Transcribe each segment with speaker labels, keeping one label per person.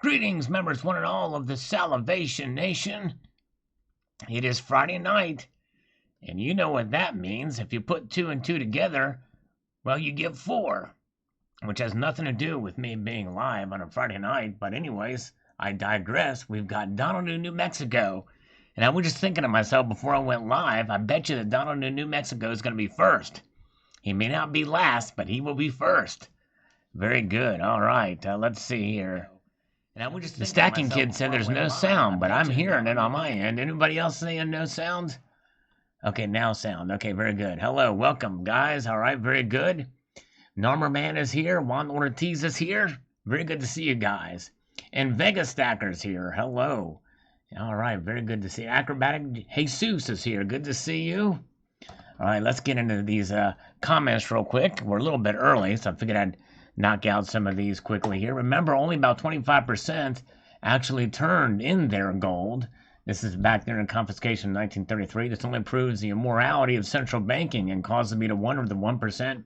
Speaker 1: Greetings, members one and all of the Salivation Nation. It is Friday night, and you know what that means. If you put 2 and 2 together, well, you get 4, which has nothing to do with me being live on a Friday night. But anyways, I digress. We've got Donald in New Mexico, and I was just thinking to myself before I went live, I bet you that Donald in New Mexico is going to be first. He may not be last, but he will be first. Very good. All right, let's see here. And the stacking kid said there's no sound, but I'm hearing it on my end. Anybody else saying no sound? Okay, now sound. Okay, very good. Hello, welcome, guys. All right, very good. Normer Man is here. Juan Ortiz is here. Very good to see you guys. And Vega Stacker's here. Hello. All right, very good to see you. Acrobatic Jesus is here. Good to see you. All right, let's get into these comments real quick. We're a little bit early, so I figured I'd knock out some of these quickly here. Remember, only about 25% actually turned in their gold. This is back there in confiscation in 1933. This only proves the immorality of central banking and causes me to wonder if the 1%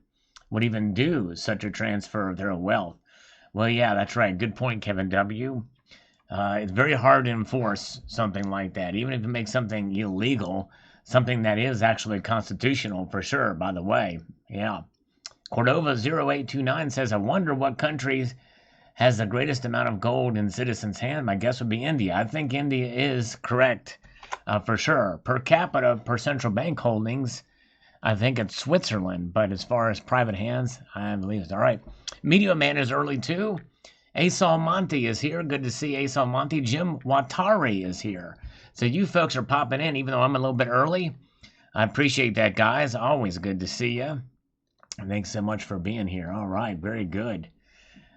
Speaker 1: would even do such a transfer of their wealth. Well, yeah, that's right. Good point, Kevin W. It's very hard to enforce something like that, even if it makes something illegal, something that is actually constitutional for sure, by the way. Yeah. Cordova0829 says, I wonder what country has the greatest amount of gold in citizens' hands. My guess would be India. I think India is correct for sure. Per capita, per central bank holdings, I think it's Switzerland. But as far as private hands, I believe it's all right. Media Man is early too. Asal Monty is here. Good to see Asal Monty. Jim Watari is here. So you folks are popping in, even though I'm a little bit early. I appreciate that, guys. Always good to see you. Thanks so much for being here. All right, very good.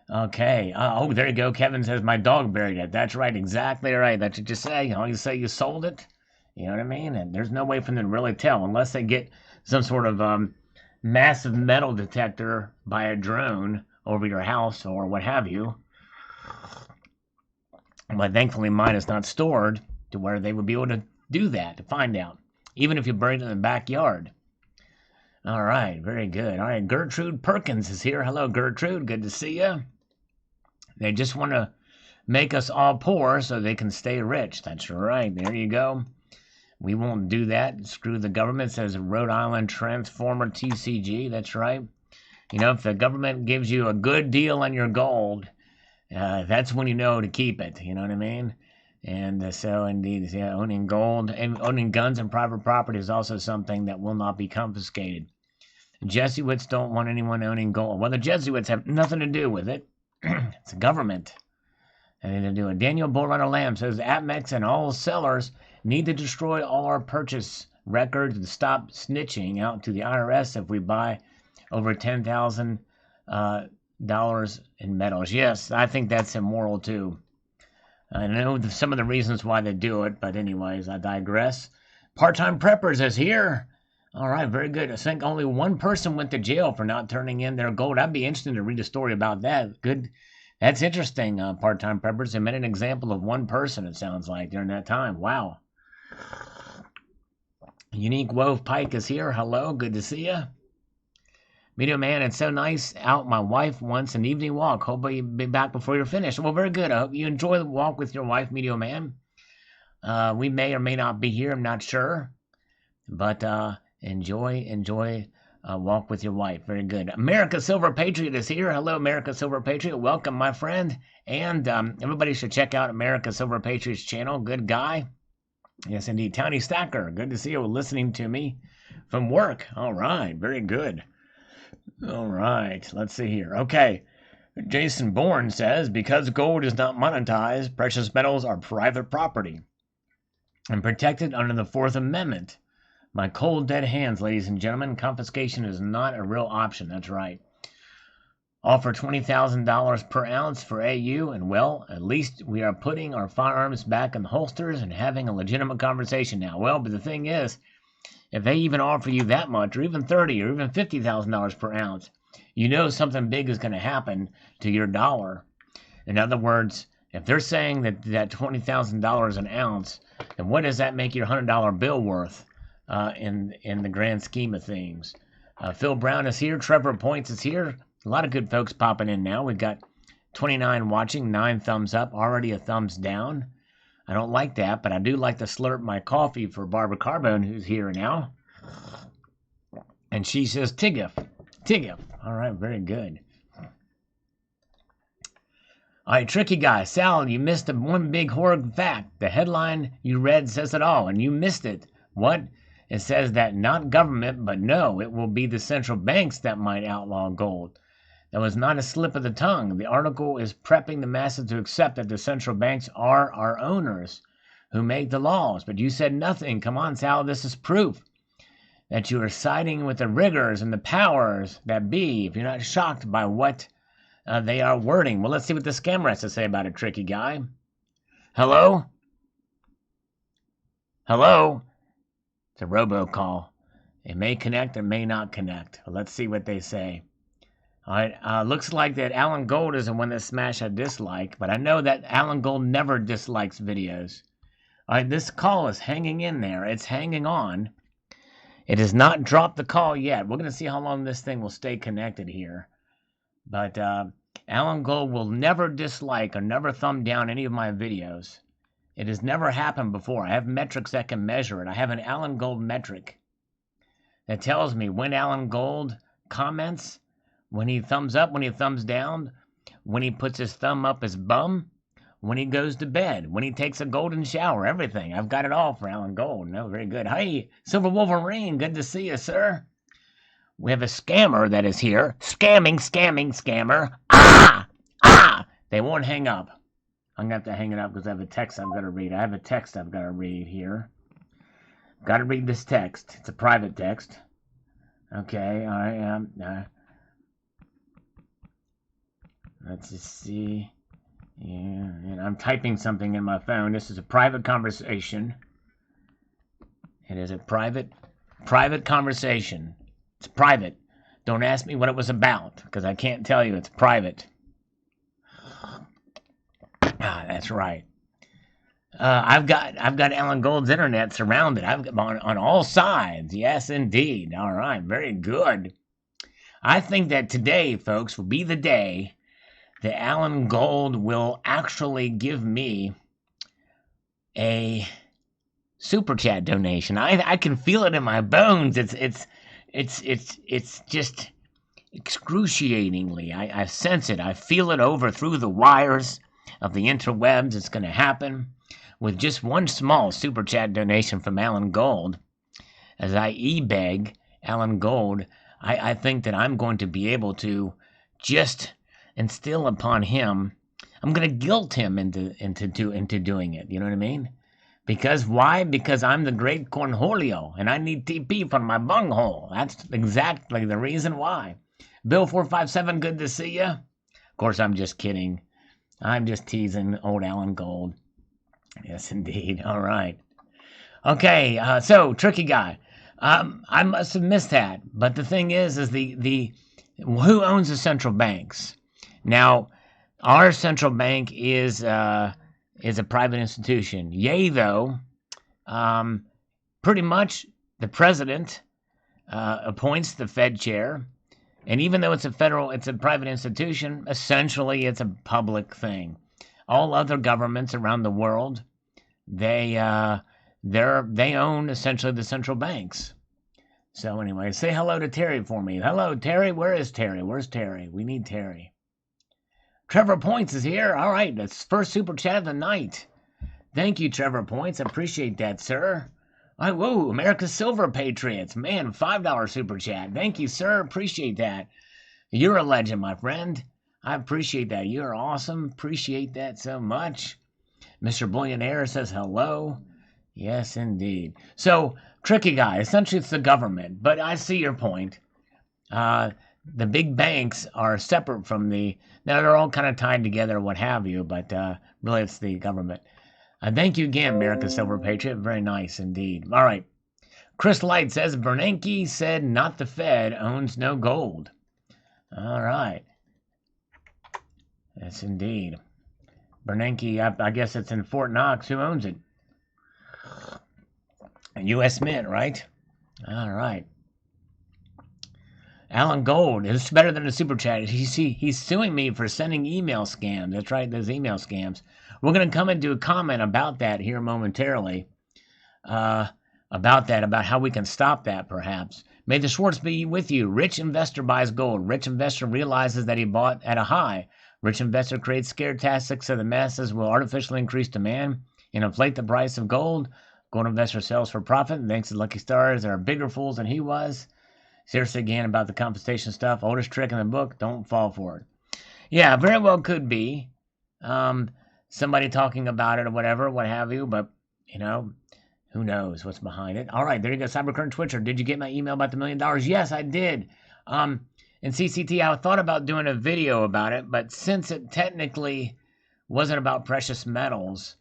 Speaker 1: Okay. Oh, there you go. Kevin says my dog buried it. That's right. Exactly right. That's what you say. All you say you sold it. You know what I mean? And there's no way for them to really tell unless they get some sort of massive metal detector by a drone over your house or what have you. But thankfully mine is not stored to where they would be able to do that, to find out. Even if you buried it in the backyard. All right, very good. All right, Gertrude Perkins is here. Hello, Gertrude. Good to see you. They just want to make us all poor so they can stay rich. That's right. There you go. We won't do that. Screw the government, says Rhode Island Transformer TCG. That's right. You know, if the government gives you a good deal on your gold, that's when you know to keep it. You know what I mean? And so, indeed, yeah, owning gold and owning guns and private property is also something that will not be confiscated. Jesuits don't want anyone owning gold. Well, the Jesuits have nothing to do with it. It's the government. They need to do it. Daniel Bullrunner Lamb says, APMEX and all sellers need to destroy all our purchase records and stop snitching out to the IRS if we buy over $10,000 in metals. Yes, I think that's immoral, too. I know some of the reasons why they do it, but anyways, I digress. Part-time Preppers is here. All right, very good. I think only one person went to jail for not turning in their gold. I'd be interested to read a story about that. Good. That's interesting, Part-time Preppers. They made an example of one person, it sounds like, during that time. Wow. Unique Wove Pike is here. Hello, good to see you. Media Man, it's so nice out. My wife wants an evening walk. Hope you'll be back before you're finished. Well, very good. I hope you enjoy the walk with your wife, Media Man. We may or may not be here. I'm not sure. But enjoy walk with your wife. Very good. America Silver Patriot is here. Hello, America Silver Patriot. Welcome, my friend. And everybody should check out America Silver Patriot's channel. Good guy. Yes, indeed. Townie Stacker. Good to see you listening to me from work. All right. Very good. All right. Let's see here. Okay. Jason Bourne says, because gold is not monetized, precious metals are private property and protected under the Fourth Amendment. My cold, dead hands, ladies and gentlemen. Confiscation is not a real option. That's right. Offer $20,000 per ounce for AU, and well, at least we are putting our firearms back in the holsters and having a legitimate conversation now. Well, but the thing is, if they even offer you that much, or even $30,000 or even $50,000 per ounce, you know something big is going to happen to your dollar. In other words, if they're saying that $20,000 an ounce, then what does that make your $100 bill worth in the grand scheme of things? Phil Brown is here. Trevor Points is here. A lot of good folks popping in now. We've got 29 watching, 9 thumbs up, already a thumbs down. I don't like that, but I do like to slurp my coffee for Barbara Carbone, who's here now. And she says, Tiggif. Tiggif. All right, very good. All right, tricky guy. Sal, you missed one big horrid fact. The headline you read says it all, and you missed it. What? It says that not government, but no, it will be the central banks that might outlaw gold. That was not a slip of the tongue. The article is prepping the masses to accept that the central banks are our owners who make the laws. But you said nothing. Come on, Sal, this is proof that you are siding with the rigors and the powers that be, if you're not shocked by what they are wording. Well, let's see what the scammer has to say about it, tricky guy. Hello? Hello? It's a robocall. It may connect or may not connect. Well, let's see what they say. All right, looks like that Alan Gold is the one that smashed a dislike, but I know that Alan Gold never dislikes videos. All right, this call is hanging in there. It's hanging on. It has not dropped the call yet. We're going to see how long this thing will stay connected here. But Alan Gold will never dislike or never thumb down any of my videos. It has never happened before. I have metrics that can measure it. I have an Alan Gold metric that tells me when Alan Gold comments, when he thumbs up, when he thumbs down, when he puts his thumb up his bum, when he goes to bed, when he takes a golden shower, everything. I've got it all for Alan Gold. No, very good. Hey, Silver Wolverine, good to see you, sir. We have a scammer that is here. Scamming, scammer. Ah! They won't hang up. I'm going to have to hang it up because I have a text I've got to read. I have a text I've got to read here. Got to read this text. It's a private text. Okay, all right. Let's just see. Yeah, and I'm typing something in my phone. This is a private conversation. It is a private conversation. It's private. Don't ask me what it was about, because I can't tell you. It's private. That's right. I've got Alan Gold's internet surrounded. I've got on all sides. Yes, indeed. All right, very good. I think that today, folks, will be the day that Alan Gold will actually give me a super chat donation. I can feel it in my bones. It's just excruciatingly. I sense it. I feel it over through the wires of the interwebs. It's going to happen with just one small super chat donation from Alan Gold. As I e-beg Alan Gold, I think that I'm going to be able to just instill upon him. I'm going to guilt him into doing it. You know what I mean? Because why? Because I'm the great Cornholio, and I need TP for my bunghole. That's exactly the reason why. Bill457, good to see you. Of course, I'm just kidding. I'm just teasing old Alan Gold. Yes, indeed. All right. Okay, so, tricky guy. I must have missed that. But the thing is the who owns the central banks? Now, our central bank is a private institution. Yea, though, pretty much the president appoints the Fed chair, and even though it's a private institution, essentially it's a public thing. All other governments around the world, they own essentially the central banks. So anyway, say hello to Terry for me. Hello, Terry. Where is Terry? Where's Terry? We need Terry. Trevor Points is here. All right, that's first super chat of the night. Thank you, Trevor Points. I appreciate that, sir. All right, whoa, America's Silver Patriots. Man, $5 super chat. Thank you, sir. Appreciate that. You're a legend, my friend. I appreciate that. You're awesome. Appreciate that so much. Mr. Billionaire says hello. Yes, indeed. So, tricky guy. Essentially, it's the government. But I see your point. The big banks are separate from now they're all kind of tied together, what have you, but really it's the government. Thank you again, America's Silver Patriot. Very nice indeed. All right. Chris Light says, Bernanke said not the Fed owns no gold. All right. Yes, indeed. Bernanke, I guess it's in Fort Knox. Who owns it? U.S. Mint, right? All right. Alan Gold, it's better than a super chat. He's suing me for sending email scams. That's right, those email scams. We're going to come into a comment about that here momentarily. About how we can stop that, perhaps. May the Schwartz be with you. Rich investor buys gold. Rich investor realizes that he bought at a high. Rich investor creates scare tactics so the masses will artificially increase demand and inflate the price of gold. Gold investor sells for profit and thanks to Lucky Stars. There are bigger fools than he was. Seriously, again, about the compensation stuff. Oldest trick in the book. Don't fall for it. Yeah, very well could be. Somebody talking about it or whatever, what have you. But, who knows what's behind it. All right, there you go. Cybercurrent Twitcher. Did you get my email about the $1 million? Yes, I did. And CCT, I thought about doing a video about it. But since it technically wasn't about precious metals,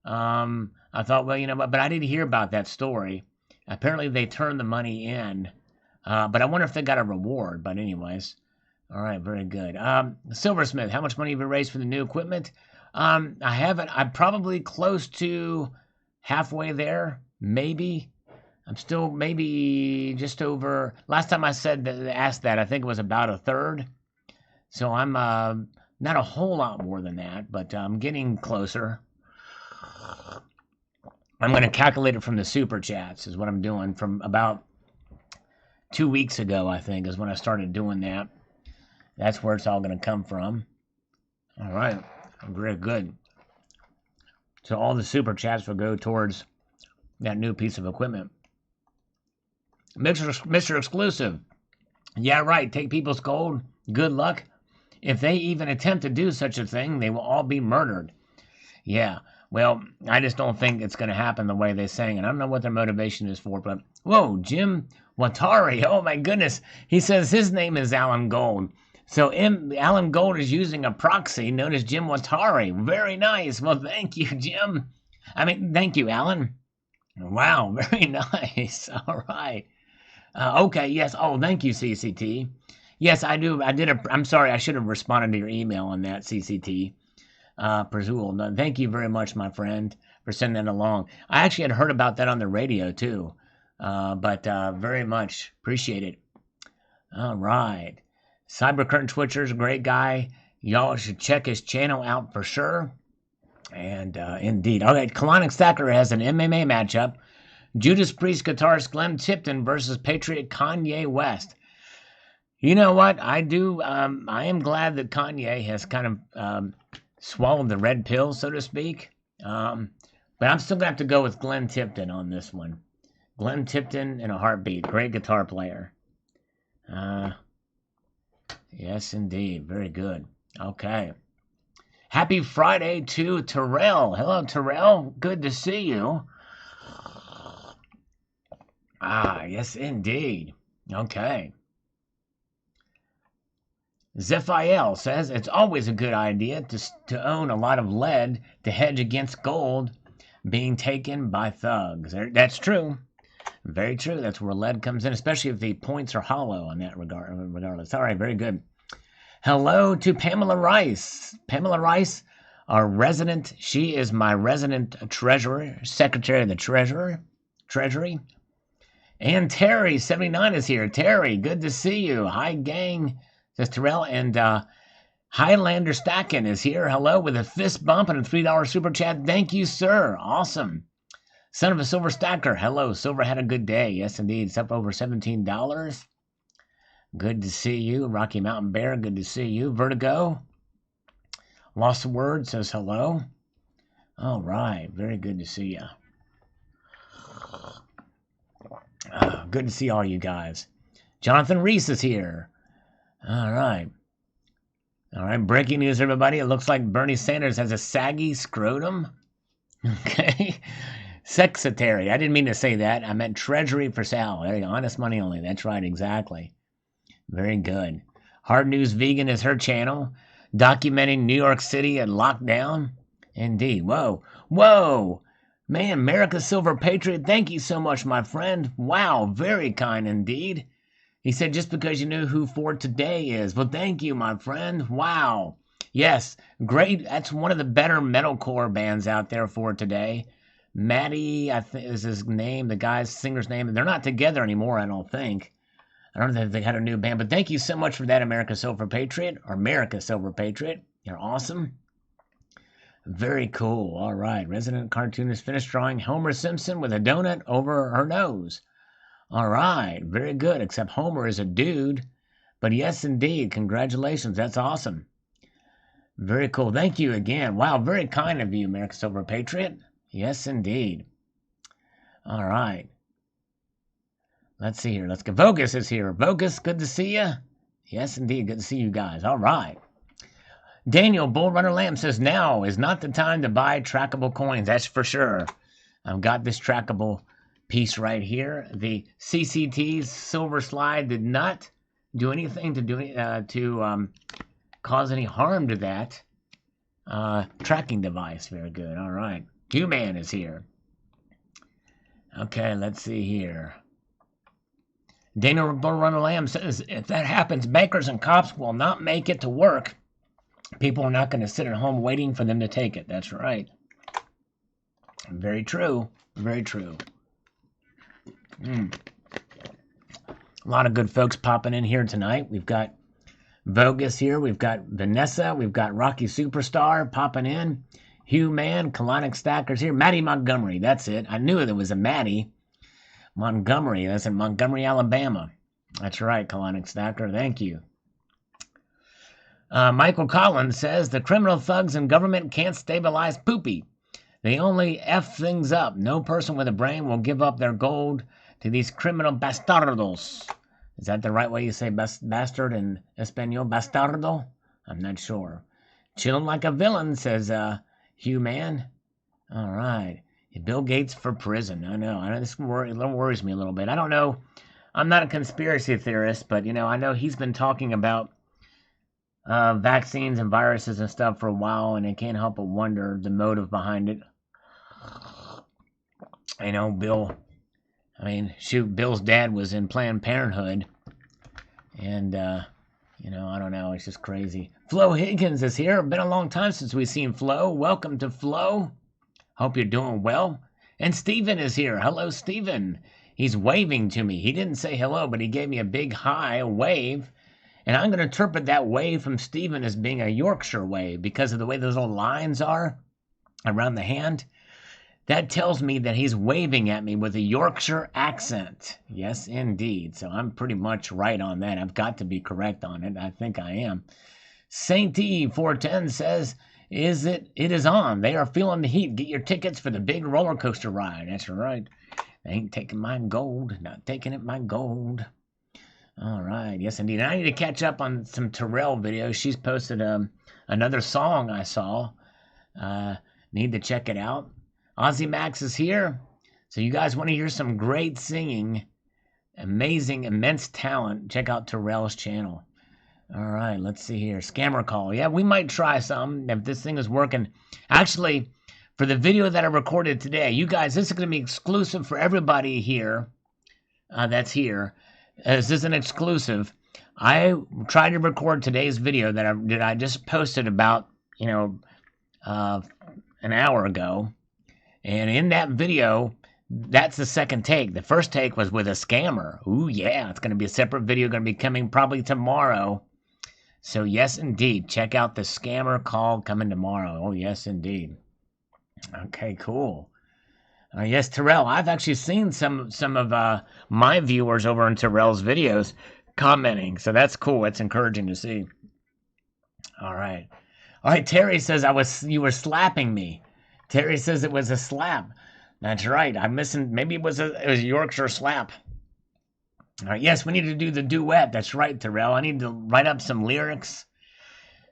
Speaker 1: I thought, well, but I didn't hear about that story. Apparently, they turned the money in. But I wonder if they got a reward. But anyways, all right, very good. Silversmith, how much money have you raised for the new equipment? I haven't. I'm probably close to halfway there, maybe. I'm still maybe just over. Last time I asked that, I think it was about a third. So I'm not a whole lot more than that, but I'm getting closer. I'm going to calculate it from the super chats is what I'm doing from about 2 weeks ago, I think, is when I started doing that. That's where it's all going to come from. All right. Very good. So all the super chats will go towards that new piece of equipment. Mr. Exclusive. Yeah, right. Take people's gold. Good luck. If they even attempt to do such a thing, they will all be murdered. Yeah. Well, I just don't think it's going to happen the way they're saying it. I don't know what their motivation is for, but whoa, Jim Watari. Oh, my goodness. He says his name is Alan Gold. So Alan Gold is using a proxy known as Jim Watari. Very nice. Well, thank you, Jim. Thank you, Alan. Wow, very nice. All right. Okay, yes. Oh, thank you, CCT. Yes, I do. I'm sorry, I should have responded to your email on that, CCT. Prazul. No, thank you very much, my friend, for sending that along. I actually had heard about that on the radio, too. But very much appreciate it. All right. Cybercurrent Twitcher's a great guy. Y'all should check his channel out for sure. And indeed. All right, Colonic Stacker has an MMA matchup. Judas Priest guitarist Glenn Tipton versus Patriot Kanye West. You know what? I am glad that Kanye has kind of swallowed the red pill, so to speak. But I'm still going to have to go with Glenn Tipton on this one. Glenn Tipton in a heartbeat. Great guitar player. Yes, indeed. Very good. Okay. Happy Friday to Terrell. Hello, Terrell. Good to see you. Yes, indeed. Okay. Zephiel says, it's always a good idea to own a lot of lead to hedge against gold being taken by thugs. That's true. Very true. That's where lead comes in, especially if the points are hollow on that regardless. All right, very good. Hello to Pamela Rice. Pamela Rice, she is my resident treasurer, secretary of the treasury. And Terry, 79 is here. Terry, good to see you. Hi, gang, says Terrell. And Highlander Stacken is here. Hello, with a fist bump and a $3 super chat. Thank you, sir. Awesome. Son of a Silver Stacker. Hello, Silver had a good day. Yes, indeed. It's up over $17. Good to see you. Rocky Mountain Bear, good to see you. Vertigo. Lost the Word says hello. All right. Very good to see you. Good to see all you guys. Jonathan Reese is here. All right. All right. Breaking news, everybody. It looks like Bernie Sanders has a saggy scrotum. Okay. Sexetary. I didn't mean to say that. I meant Treasury for Sal. Honest money only. That's right. Exactly. Very good. Hard News Vegan is her channel. Documenting New York City at lockdown. Indeed. Whoa. Whoa. Man, America's Silver Patriot, thank you so much, my friend. Wow, very kind indeed. He said, just because you knew who For Today is. Well, thank you, my friend. Wow. Yes, great. That's one of the better metalcore bands out there For Today. Matty, I think is his name, the guy's singer's name. They're not together anymore, I don't think. I don't know if they had a new band, but thank you so much for that, America Silver Patriot, or America Silver Patriot. You're awesome. Very cool. All right. Resident cartoonist finished drawing Homer Simpson with a donut over her nose. All right. Very good, except Homer is a dude. But yes, indeed. Congratulations. That's awesome. Very cool. Thank you again. Wow, very kind of you, America Silver Patriot. Yes, indeed. All right. Let's see here. Let's go. Vogus is here. Vogus, good to see you. Yes, indeed. Good to see you guys. All right. Daniel Bull Runner Lamb says, now is not the time to buy trackable coins. That's for sure. I've got this trackable piece right here. The CCT's Silver Slide did not do anything to cause any harm to that tracking device. Very good. All right. Q-Man is here. Okay, let's see here. Daniel Bull Runner Lamb says, if that happens, bankers and cops will not make it to work. People are not going to sit at home waiting for them to take it. That's right. Very true. Very true. A lot of good folks popping in here tonight. We've got Vogus here. We've got Vanessa. We've got Rocky Superstar popping in. Hugh Man. Colonic Stackers here. Maddie Montgomery. That's it. I knew there was a Maddie Montgomery. That's in Montgomery, Alabama. That's right, Colonic Stacker. Thank you. Michael Collins says, the criminal thugs and government can't stabilize Poopy. They only F things up. No person with a brain will give up their gold to these criminal bastardos. Is that the right way you say bastard in Espanol? Bastardo? I'm not sure. Chilling like a villain, says Hugh Man. All right. Bill Gates for prison. I know this worries me a little bit. I don't know. I'm not a conspiracy theorist, but, I know he's been talking about vaccines and viruses and stuff for a while, and I can't help but wonder the motive behind it. Bill, Bill's dad was in Planned Parenthood, and, I don't know, it's just crazy. Flo Higgins is here. Been a long time since we've seen Flo. Welcome to Flo. Hope you're doing well. And Steven is here. Hello, Steven. He's waving to me. He didn't say hello, but he gave me a big hi, a wave. And I'm going to interpret that wave from Steven as being a Yorkshire wave because of the way those little lines are around the hand. That tells me that he's waving at me with a Yorkshire accent. Yes, indeed. So I'm pretty much right on that. I've got to be correct on it. I think I am. Saint E410 says, it is on. They are feeling the heat. Get your tickets for the big roller coaster ride. That's right. They ain't taking my gold. Not taking it, my gold. All right. Yes, indeed. I need to catch up on some Terrell videos. She's posted another song I saw. Need to check it out. Ozzy Max is here. So you guys want to hear some great singing, amazing, immense talent, check out Terrell's channel. All right. Let's see here. Scammer call. Yeah, we might try some if this thing is working. Actually, for the video that I recorded today, you guys, this is going to be exclusive for everybody here that's here. This is an exclusive. I tried to record today's video that I just posted about, an hour ago. And in that video, that's the second take. The first take was with a scammer. Ooh, yeah. It's going to be a separate video going to be coming probably tomorrow. So, yes, indeed. Check out the scammer call coming tomorrow. Oh, yes, indeed. Okay, cool. Yes, Terrell, I've actually seen some of my viewers over on Terrell's videos commenting, so that's cool. It's encouraging to see. All right. Terry says you were slapping me. Terry says it was a slap. That's right. I'm missing. Maybe it was a Yorkshire slap. All right. Yes, we need to do the duet. That's right, Terrell. I need to write up some lyrics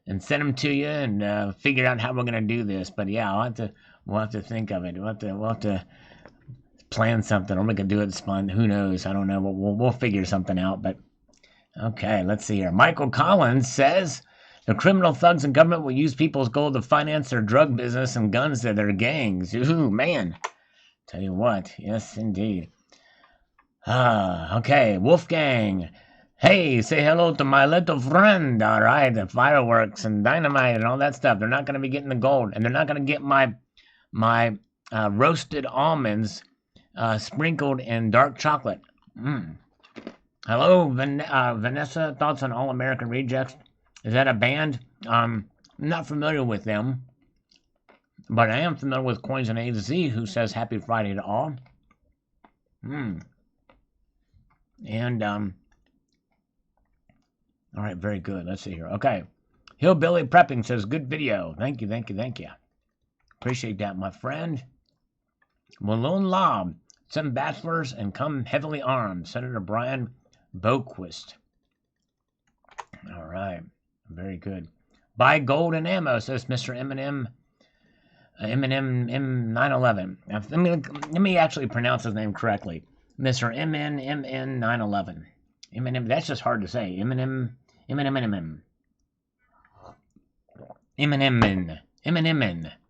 Speaker 1: and send them to you and figure out how we're gonna do this. But yeah, we'll have to think of it. We'll have to plan something, or we can do it spun. Who knows? I don't know. We'll figure something out. But okay, let's see here. Michael Collins says the criminal thugs and government will use people's gold to finance their drug business and guns to their gangs. Ooh, man. Tell you what. Yes, indeed. Okay. Wolfgang. Hey, say hello to my little friend. All right. The fireworks and dynamite and all that stuff. They're not going to be getting the gold. And they're not going to get my roasted almonds sprinkled in dark chocolate. Hello, Vanessa. Thoughts on All American Rejects? Is that a band? I'm not familiar with them, but I am familiar with Coins and A to Z, who says Happy Friday to all. And all right, very good. Let's see here. Okay, Hillbilly Prepping says good video. Thank you. Appreciate that, my friend. Malone Lob, some bachelors and come heavily armed. Senator Brian Boquist. All right, very good. Buy gold and ammo, says Mr. Eminem. Eminem M911. Let me actually pronounce his name correctly. Mr. MN911. Eminem. That's just hard to say. Eminem.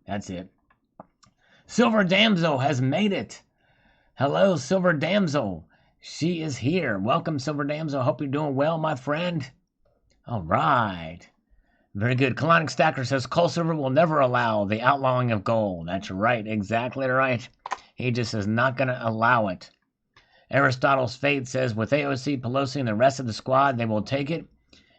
Speaker 1: That's it. Silver Damsel has made it. Hello, Silver Damsel. She is here. Welcome, Silver Damsel. Hope you're doing well, my friend. All right. Very good. Colonic Stacker says Coal Silver will never allow the outlawing of gold. That's right. Exactly right. He just is not going to allow it. Aristotle's Fate says with AOC, Pelosi, and the rest of the squad, they will take it,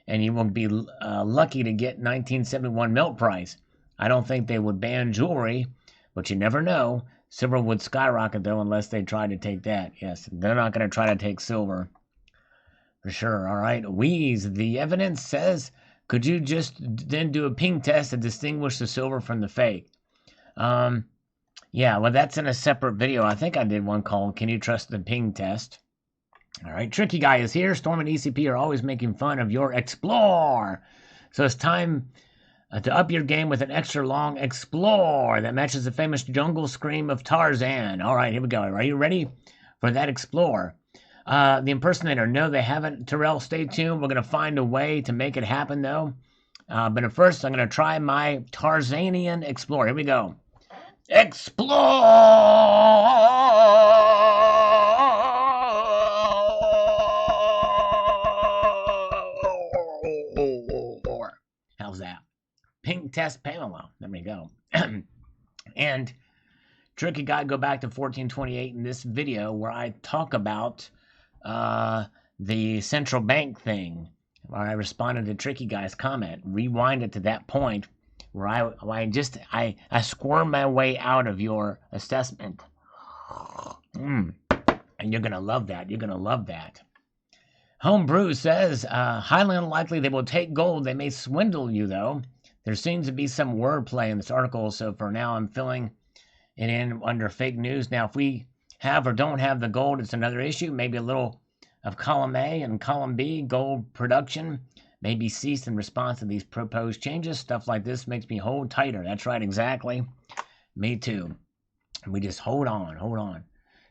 Speaker 1: and you will be lucky to get 1971 milk price. I don't think they would ban jewelry, but you never know. Silver would skyrocket, though, unless they try to take that. Yes, they're not going to try to take silver. For sure. All right. Wheeze, the evidence says, could you just then do a ping test to distinguish the silver from the fake? Yeah, well, that's in a separate video. I think I did one called Can You Trust the Ping Test? All right. Tricky Guy is here. Storm and ECP are always making fun of your Explore. So it's time to up your game with an extra long Explore that matches the famous jungle scream of Tarzan. All right, here we go. Are you ready for that Explore? The impersonator, no, they haven't. Terrell, stay tuned. We're going to find a way to make it happen, though. But at first, I'm going to try my Tarzanian Explore. Here we go. Explore! How's that? Pink Test Pamela. There we go. And Tricky Guy, go back to 1428 in this video where I talk about the central bank thing, where I responded to Tricky Guy's comment. Rewind it to that point where I squirm my way out of your assessment. And you're gonna love that. You're gonna love that. Homebrew says, highly unlikely they will take gold. They may swindle you, though. There seems to be some wordplay in this article, so for now I'm filling it in under fake news. Now, if we have or don't have the gold, it's another issue. Maybe a little of column A and column B, gold production, may be ceased in response to these proposed changes. Stuff like this makes me hold tighter. That's right, exactly. Me too. We just hold on.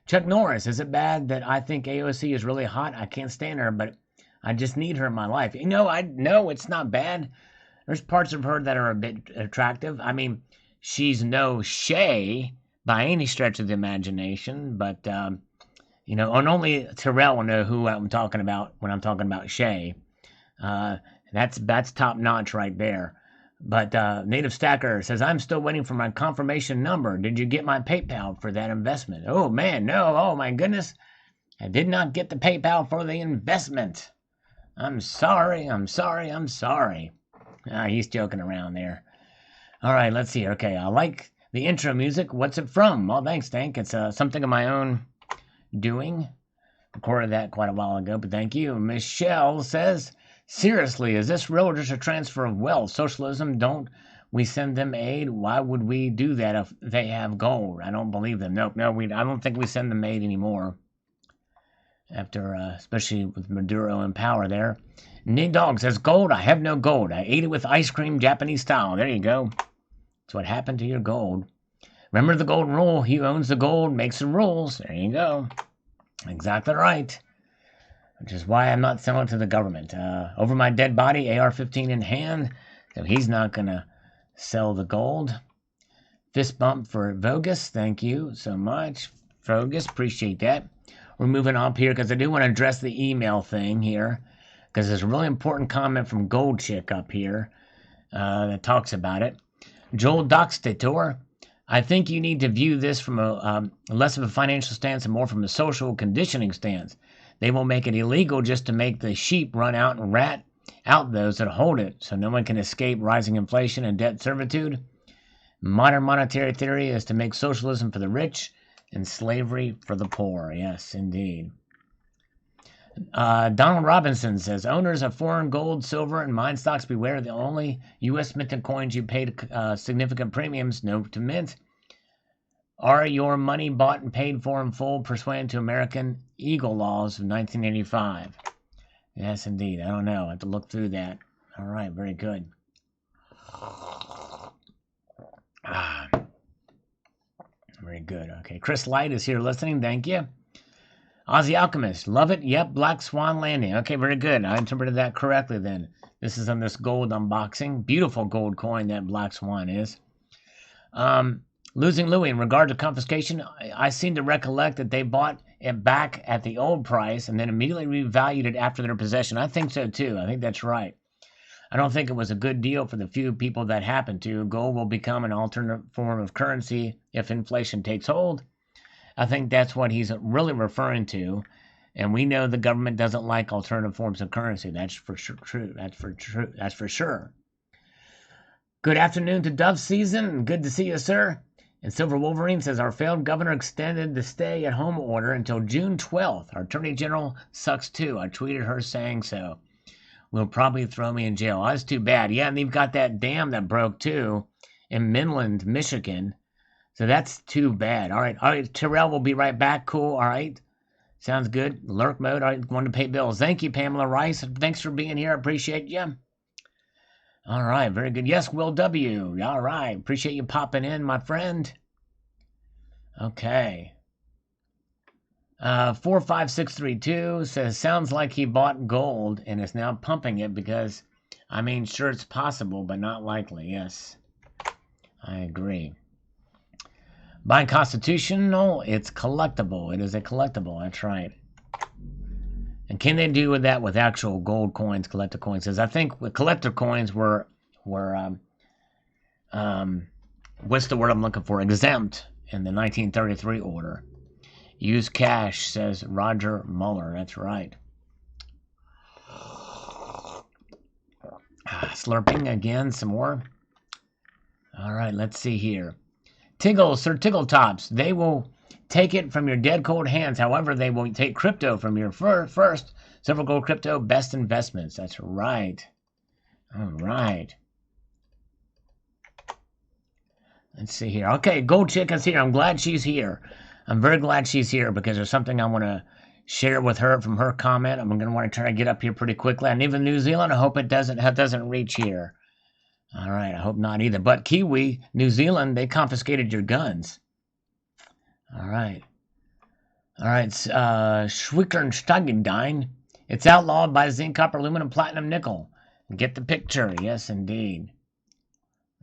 Speaker 1: Chuck Norris, is it bad that I think AOC is really hot? I can't stand her, but I just need her in my life. No, it's not bad. There's parts of her that are a bit attractive. I mean, she's no Shay by any stretch of the imagination, but, and only Terrell will know who I'm talking about when I'm talking about Shay. That's top notch right there. But Native Stacker says, I'm still waiting for my confirmation number. Did you get my PayPal for that investment? Oh, man, no. Oh, my goodness. I did not get the PayPal for the investment. I'm sorry. He's joking around there. All right, let's see. Okay, I like the intro music. What's it from? Well, thanks, Tank. It's something of my own doing. Recorded that quite a while ago, but thank you. Michelle says, seriously, is this real or just a transfer of wealth? Socialism, don't we send them aid? Why would we do that if they have gold? I don't believe them. No, I don't think we send them aid anymore. After, especially with Maduro in power there. Need Dog says, gold? I have no gold. I ate it with ice cream, Japanese style. There you go. That's what happened to your gold. Remember the golden rule. He who owns the gold makes the rules. There you go. Exactly right. Which is why I'm not selling to the government. Over my dead body, AR-15 in hand. So he's not going to sell the gold. Fist bump for Vogus. Thank you so much. Vogus, appreciate that. We're moving up here because I do want to address the email thing here. Because there's a really important comment from Gold Chick up here that talks about it. Joel Doxtator, I think you need to view this from a less of a financial stance and more from a social conditioning stance. They will make it illegal just to make the sheep run out and rat out those that hold it, so no one can escape rising inflation and debt servitude. Modern monetary theory is to make socialism for the rich and slavery for the poor. Yes, indeed. Donald Robinson says, owners of foreign gold, silver, and mine stocks, beware. The only U.S. minted coins you paid significant premiums, note to mint, are your money bought and paid for in full pursuant to American Eagle laws of 1985. Yes, indeed. I don't know. I have to look through that. All right, very good. Very good. Okay, Chris Light is here listening. Thank you. Aussie Alchemist, love it. Yep, Black Swan Landing. Okay, very good. I interpreted that correctly then. This is on this gold unboxing. Beautiful gold coin that Black Swan is. Losing Louie, in regard to confiscation, I seem to recollect that they bought it back at the old price and then immediately revalued it after their possession. I think so too. I think that's right. I don't think it was a good deal for the few people that happened to. Gold will become an alternate form of currency if inflation takes hold. I think that's what he's really referring to. And we know the government doesn't like alternative forms of currency. That's for sure true. That's for sure. Good afternoon to Dove Season. Good to see you, sir. And Silver Wolverine says, our failed governor extended the stay-at-home order until June 12th. Our attorney general sucks too. I tweeted her saying so. Will probably throw me in jail. Oh, that's too bad. Yeah, and they've got that dam that broke too in Midland, Michigan. So that's too bad. All right, Terrell will be right back. Cool. All right. Sounds good. Lurk mode. All right, going to pay bills. Thank you, Pamela Rice. Thanks for being here. I appreciate you. All right, very good. Yes, Will W. All right. Appreciate you popping in, my friend. Okay. 45632 says, sounds like he bought gold and is now pumping it because, I mean, sure it's possible, but not likely. Yes, I agree. Buying constitutional, it's collectible. It is a collectible. That's right. And can they do with that with actual gold coins, collector coins? Because I think with collector coins were what's the word I'm looking for? Exempt in the 1933 order. Use cash, says Roger Muller. That's right. Slurping again, some more. All right, let's see here. Tiggle, Sir Tiggletops. They will take it from your dead cold hands. However, they will take crypto from your first silver gold crypto best investments. That's right. All right. Let's see here. Okay, Gold Chick is here. I'm glad she's here. I'm very glad she's here because there's something I want to share with her from her comment. I'm going to want to try to get up here pretty quickly. And even New Zealand, I hope it doesn't reach here. All right, I hope not either. But Kiwi, New Zealand, they confiscated your guns. All right. All right, Schwickernstein. It's outlawed by zinc, copper, aluminum, platinum, nickel. Get the picture. Yes, indeed.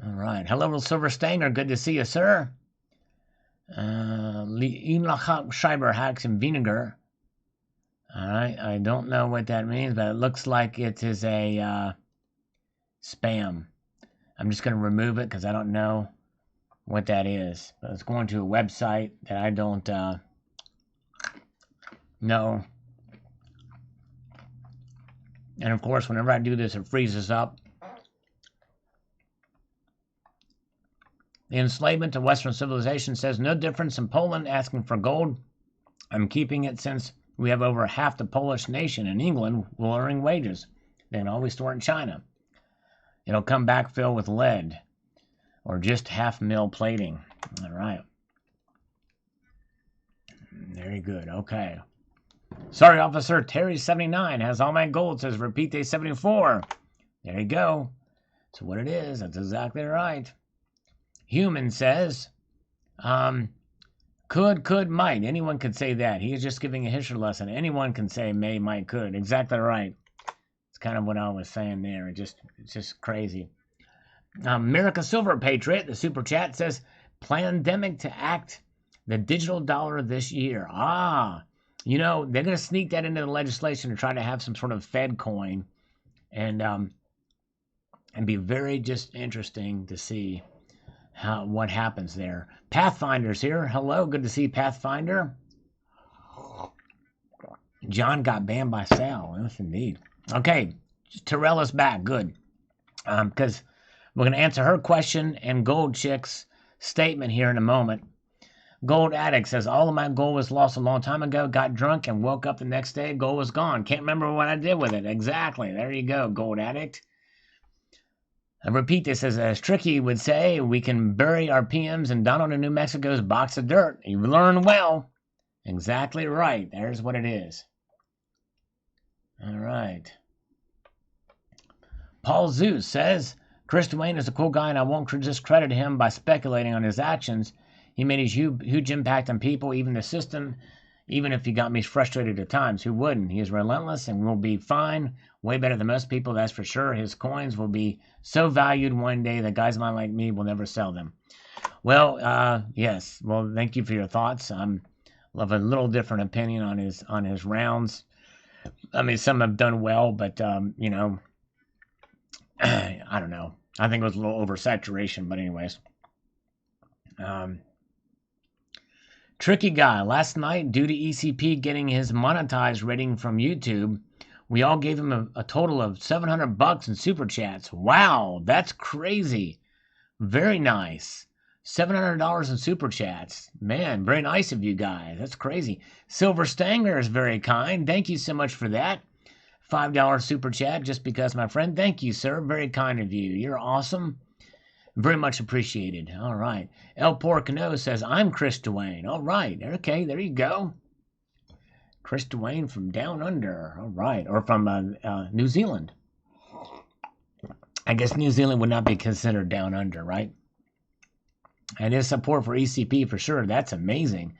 Speaker 1: All right. Hello, Silver Stanger. Good to see you, sir. Scheiber hacks and vinegar. All right. I don't know what that means, but it looks like it is a spam. I'm just going to remove it because I don't know what that is. But it's going to a website that I don't know. And of course, whenever I do this, it freezes up. The enslavement of Western civilization says no difference in Poland asking for gold. I'm keeping it since we have over half the Polish nation in England lowering wages. They can always store it in China. It'll come back filled with lead or just half mill plating. All right. Very good. Okay. Sorry, Officer Terry 79 has all my gold. Says repeat day 74. There you go. That's what it is. That's exactly right. Human says, could, might. Anyone could say that. He is just giving a history lesson. Anyone can say may, might, could. Exactly right. It's kind of what I was saying there. It's just crazy. America Silver Patriot, the super chat says, pandemic to act the digital dollar this year. You know, they're going to sneak that into the legislation to try to have some sort of Fed coin. And be very just interesting to see what happens there. Pathfinder's here. Hello, good to see Pathfinder. John got banned by Sal. Yes, indeed. Okay, Terrell is back. Good. Because we're going to answer her question and Gold Chick's statement here in a moment. Gold Addict says, all of my gold was lost a long time ago. Got drunk and woke up the next day. Gold was gone. Can't remember what I did with it. Exactly. There you go, Gold Addict. I repeat this as Tricky would say, we can bury our PMs in Donald in New Mexico's box of dirt. You learn well. Exactly right. There's what it is. All right. Paul Zeus says, Chris Dwayne is a cool guy and I won't discredit him by speculating on his actions. He made a huge impact on people, even the system, even if he got me frustrated at times. Who wouldn't? He is relentless and will be fine. Way better than most people, that's for sure. His coins will be so valued one day that guys like me will never sell them. Well, yes. Well, thank you for your thoughts. I'm of a little different opinion on his rounds. I mean, some have done well, but you know, I don't know. I think it was a little oversaturation, but anyways. Tricky guy. Last night, due to ECP getting his monetized rating from YouTube, we all gave him a total of $700 in super chats. Wow, that's crazy. Very nice. $700 in super chats. Man, very nice of you guys. That's crazy. Silver Stanger is very kind. Thank you so much for that. $5 super chat just because, my friend. Thank you, sir. Very kind of you. You're awesome. Very much appreciated. All right. El Porcano says, I'm Chris Dwayne. All right. Okay, there you go. Chris Dwayne from down under. All right. Or from New Zealand. I guess New Zealand would not be considered down under, right? And his support for ECP for sure. That's amazing.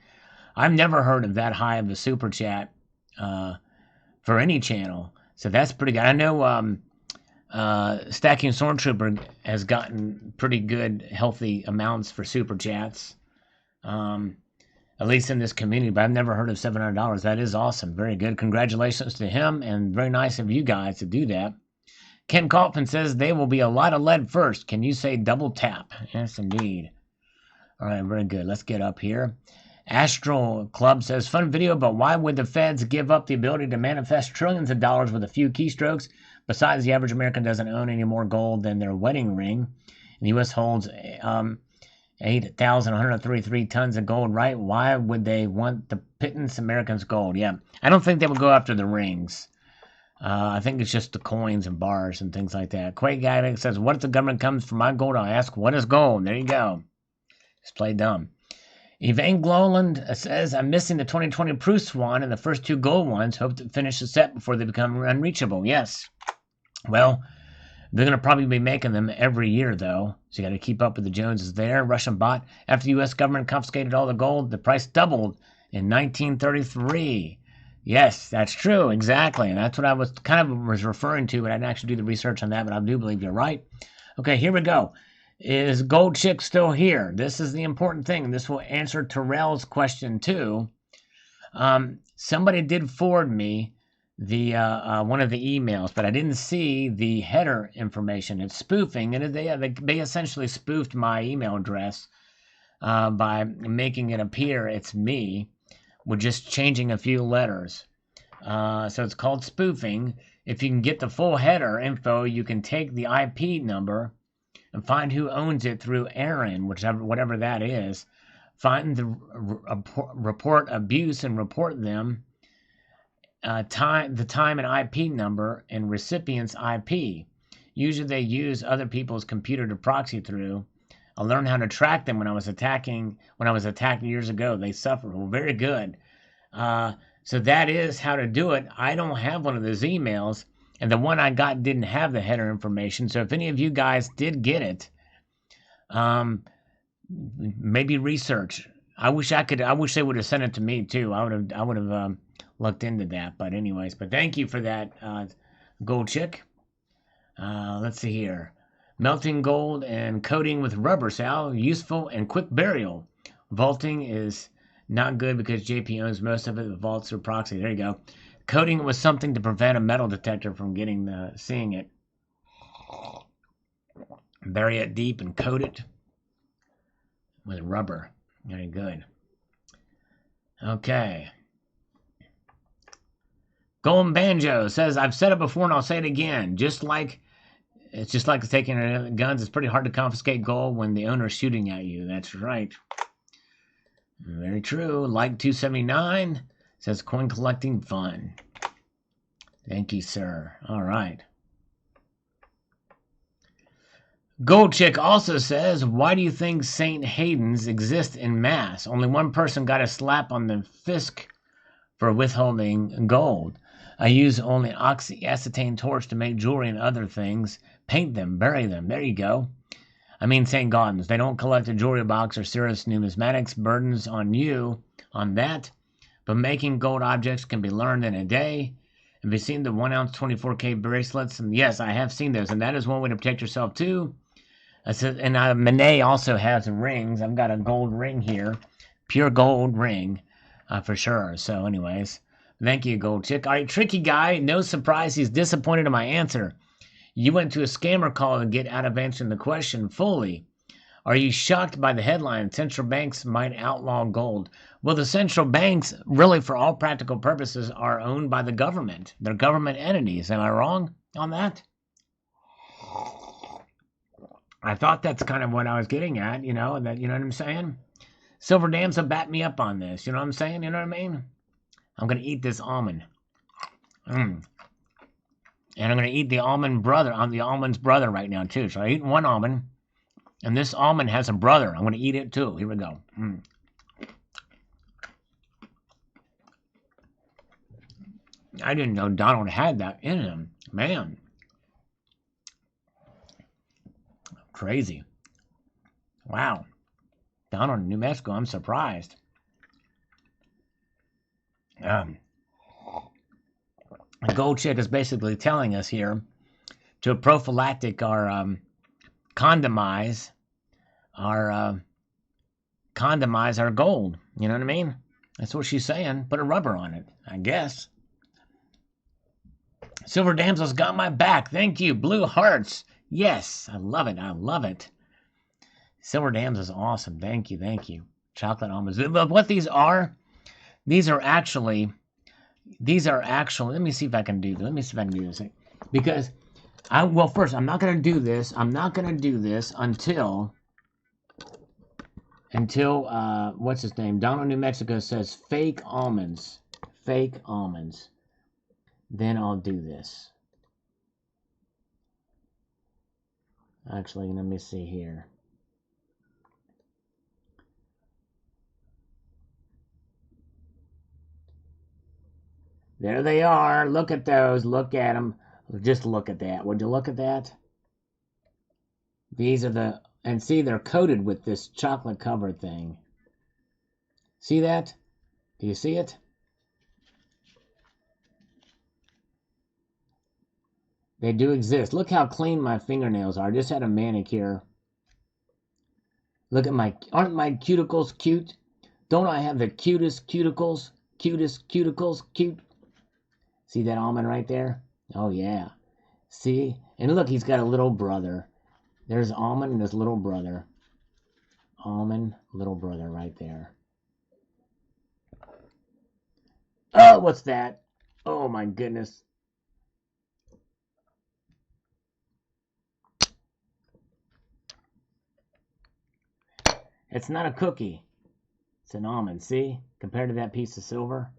Speaker 1: I've never heard of that high of a super chat for any channel. So that's pretty good. I know Stacking Stormtrooper has gotten pretty good, healthy amounts for super chats. At least in this community, but I've never heard of $700. That is awesome. Very good. Congratulations to him, and very nice of you guys to do that. Ken Kaufman says, they will be a lot of lead first. Can you say double tap? Yes, indeed. All right, very good. Let's get up here. Astral Club says, fun video, but why would the feds give up the ability to manifest trillions of dollars with a few keystrokes? Besides, the average American doesn't own any more gold than their wedding ring. And the U.S. holds 8,133 tons of gold, right? Why would they want the pittance Americans' gold? Yeah, I don't think they would go after the rings. I think it's just the coins and bars and things like that. Quake Guy says, what if the government comes for my gold? I'll ask, what is gold? There you go. Just play dumb. Yvain Glowland says, I'm missing the 2020 Proof Swan and the first two gold ones. Hope to finish the set before they become unreachable. Yes. Well, they're going to probably be making them every year, though. So you got to keep up with the Joneses there. Russian bot. After the U.S. government confiscated all the gold, the price doubled in 1933. Yes, that's true. Exactly. And that's what I was referring to, but I didn't actually do the research on that, but I do believe you're right. Okay, here we go. Is Gold Chick still here? This is the important thing. This will answer Terrell's question, too. Somebody did forward me the one of the emails, but I didn't see the header information. It's spoofing, and they essentially spoofed my email address by making it appear it's me, with just changing a few letters. So it's called spoofing. If you can get the full header info, you can take the IP number and find who owns it through Aaron, whatever that is. Find the report abuse and report them. The time and IP number and recipient's IP. Usually they use other people's computer to proxy through. I learned how to track them when I was attacked years ago. They suffered. Well, very good. So that is how to do it. I don't have one of those emails, and the one I got didn't have the header information. So if any of you guys did get it, maybe research. I wish they would have sent it to me too. I would have looked into that. But anyways, thank you for that, Gold Chick. Let's see here. Melting gold and coating with rubber, Sal. Useful and quick burial. Vaulting is not good because JP owns most of it. The vaults are proxy. There you go. Coating it with something to prevent a metal detector from seeing it. Bury it deep and coat it with rubber. Very good. Okay. Golden Banjo says, I've said it before and I'll say it again. It's just like taking guns. It's pretty hard to confiscate gold when the owner's shooting at you. That's right. Very true. Like 279 says coin collecting fun. Thank you, sir. All right. Gold Chick also says, why do you think St. Hayden's exist in mass? Only one person got a slap on the fisk for withholding gold. I use only oxyacetane torch to make jewelry and other things. Paint them, bury them. There you go. I mean St. Gaudens. They don't collect a jewelry box or serious numismatics. Burdens on you on that. But making gold objects can be learned in a day. Have you seen the 1 ounce 24K bracelets? And yes, I have seen those. And that is one way to protect yourself too. And Monet also has rings. I've got a gold ring here. Pure gold ring. For sure. So anyways, thank you, Gold Chick. All right, Tricky Guy. No surprise he's disappointed in my answer. You went to a scammer call to get out of answering the question fully. Are you shocked by the headline, central banks might outlaw gold? Well, the central banks, really for all practical purposes, are owned by the government. They're government entities. Am I wrong on that? I thought that's kind of what I was getting at, you know what I'm saying? Silver Dams will back me up on this, you know what I'm saying? You know what I mean? I'm going to eat this almond. And I'm going to eat the almond brother. I'm the almond's brother right now, too. So I eat one almond, and this almond has a brother. I'm going to eat it, too. Here we go. I didn't know Donald had that in him. Man. Crazy. Wow. Down in New Mexico, I'm surprised. The Gold Chick is basically telling us here to prophylactic or condomize our gold. You know what I mean? That's what she's saying. Put a rubber on it, I guess. Silver Damsel's got my back. Thank you. Blue Hearts. Yes, I love it. I love it. Silver Dams is awesome. Thank you. Thank you. Chocolate almonds. What these are actually, let me see if I can do this. Because first, I'm not going to do this. I'm not going to do this until what's his name? Donald, New Mexico says fake almonds. Fake almonds. Then I'll do this. Actually, let me see here. There they are. Look at those. Look at them. Just look at that. Would you look at that? These are and see, they're coated with this chocolate cover thing. See that? Do you see it? They do exist. Look how clean my fingernails are. I just had a manicure. Look at aren't my cuticles cute? Don't I have the cutest cuticles? Cutest cuticles, cute. See that almond right there? Oh yeah. See? And look, he's got a little brother. There's almond and his little brother. Almond, little brother right there. Oh, what's that? Oh my goodness. It's not a cookie. It's an almond, see? Compared to that piece of silver.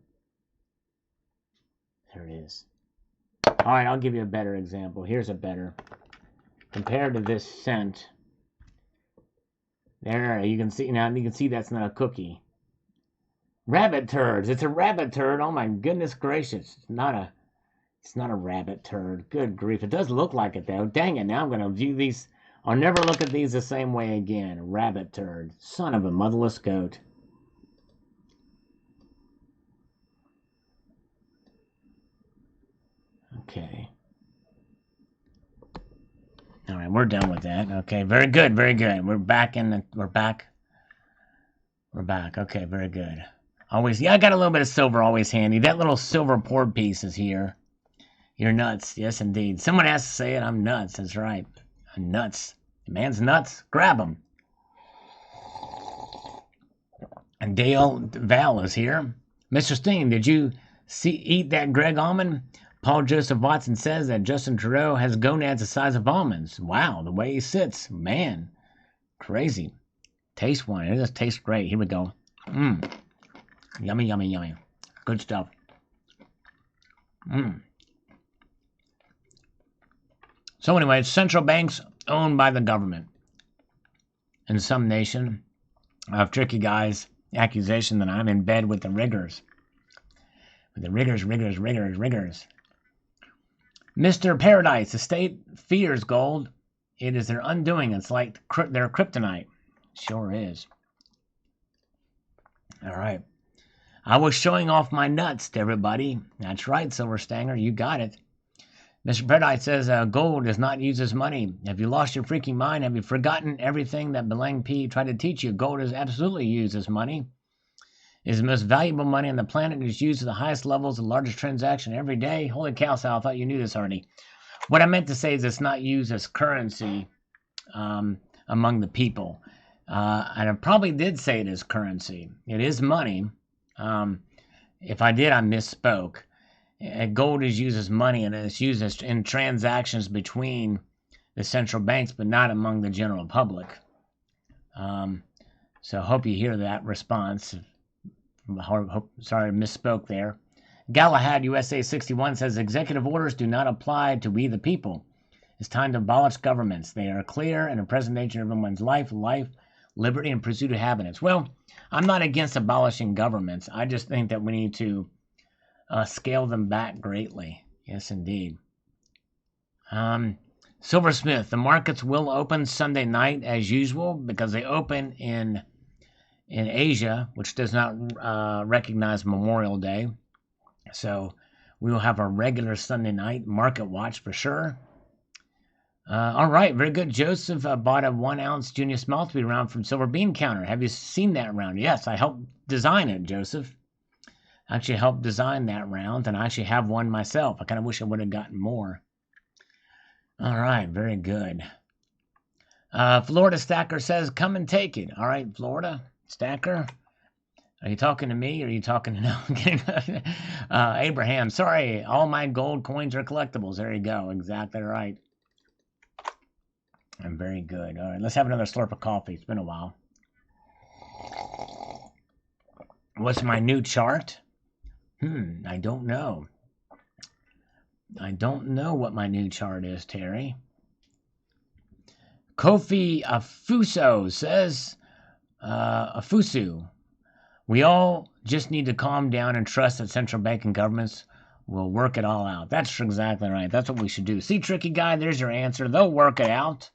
Speaker 1: There it is. Alright, I'll give you a better example. Here's a better. Compared to this scent. There, you can see that's not a cookie. Rabbit turds. It's a rabbit turd. Oh my goodness gracious. It's not a rabbit turd. Good grief. It does look like it though. Dang it, now I'm going to view these. I'll never look at these the same way again. Rabbit turd. Son of a motherless goat. Okay. All right, we're done with that. Okay, very good, very good. We're back. We're back. Okay, very good. Always, yeah, I got a little bit of silver always handy. That little silver poured piece is here. You're nuts. Yes, indeed. Someone has to say it. I'm nuts. That's right. I'm nuts. The man's nuts. Grab him. And Dale Val is here. Mr. Steen, did you Eat that Greg almond. Paul Joseph Watson says that Justin Trudeau has gonads the size of almonds. Wow, the way he sits. Man, crazy. Taste one. It just tastes great. Here we go. Mmm. Yummy, yummy, yummy. Good stuff. Mmm. So anyway, central banks owned by the government. In some nation of tricky guys' accusation that I'm in bed with the riggers. With the riggers. Mr. Paradise, the state fears gold. It is their undoing. It's like their kryptonite. Sure is. All right. I was showing off my nuts to everybody. That's right, Silver Stanger. You got it. Mr. Paradise says gold does not use as money. Have you lost your freaking mind? Have you forgotten everything that Belang P tried to teach you? Gold is absolutely used as money. It is the most valuable money on the planet. It is used at the highest levels, the largest transaction every day. Holy cow, Sal, I thought you knew this already. What I meant to say is it's not used as currency among the people. And I probably did say it is currency. It is money. If I did, I misspoke. Gold is used as money, and it's used in transactions between the central banks, but not among the general public. So I hope you hear that response. Sorry, I misspoke there. Galahad USA 61 says executive orders do not apply to we the people. It's time to abolish governments. They are clear and a present nature of everyone's life, liberty, and pursuit of happiness. Well, I'm not against abolishing governments. I just think that we need to scale them back greatly. Yes, indeed. Silversmith, the markets will open Sunday night as usual because they open in Asia, which does not recognize Memorial Day. So we will have a regular Sunday night market watch for sure. All right, very good. Joseph bought a 1 ounce junior smeltery round from Silver Bean Counter. Have you seen that round? Yes, I helped design it, Joseph. I actually helped design that round, and I actually have one myself. I kind of wish I would have gotten more. All right, very good. Florida Stacker says, come and take it. All right, Florida Stacker. Are you talking to me or are you talking to no? Abraham, sorry, all my gold coins are collectibles. There you go. Exactly right. I'm very good. All right, let's have another slurp of coffee. It's been a while. What's my new chart? I don't know. I don't know what my new chart is, Terry. Kofi Afuso says, Afusu, we all just need to calm down and trust that central bank and governments will work it all out. That's exactly right. That's what we should do. See, tricky guy, there's your answer. They'll work it out.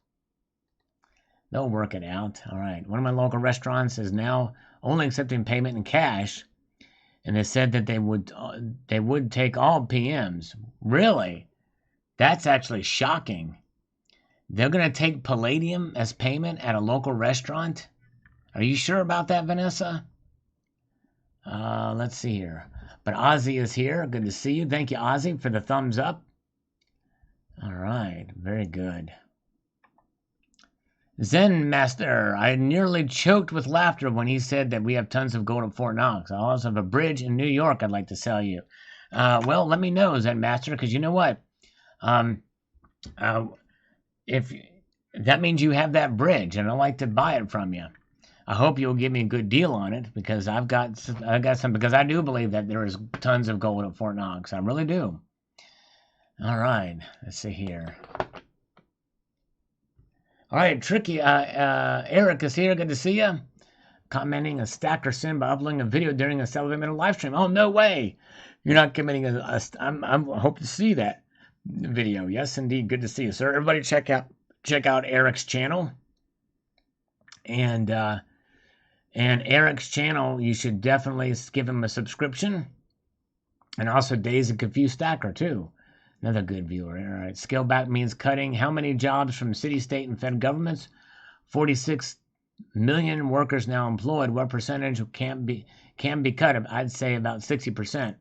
Speaker 1: They'll work it out. All right. One of my local restaurants is now only accepting payment in cash, and they said that they would take all PMs. Really? That's actually shocking. They're going to take palladium as payment at a local restaurant? Are you sure about that, Vanessa? Let's see here. But Ozzy is here. Good to see you. Thank you, Ozzy, for the thumbs up. All right. Very good. Zen Master, I nearly choked with laughter when he said that we have tons of gold at Fort Knox. I also have a bridge in New York I'd like to sell you. Well, let me know, Zen Master, because you know what? If that means you have that bridge, and I'd like to buy it from you. I hope you'll give me a good deal on it, because I got some, because I do believe that there is tons of gold at Fort Knox. I really do. All right, let's see here. All right, Tricky, Eric is here. Good to see you. Commenting a stacker sin by uploading a video during a Salivate Metal live stream. Oh, no way. You're not committing I hope to see that video. Yes, indeed. Good to see you, sir. Everybody check out Eric's channel. And Eric's channel, you should definitely give him a subscription. And also Days and Confused Stacker, too. Another good viewer. All right. Scale back means cutting. How many jobs from city, state, and fed governments? 46 million workers now employed. What percentage can be cut? I'd say about 60%.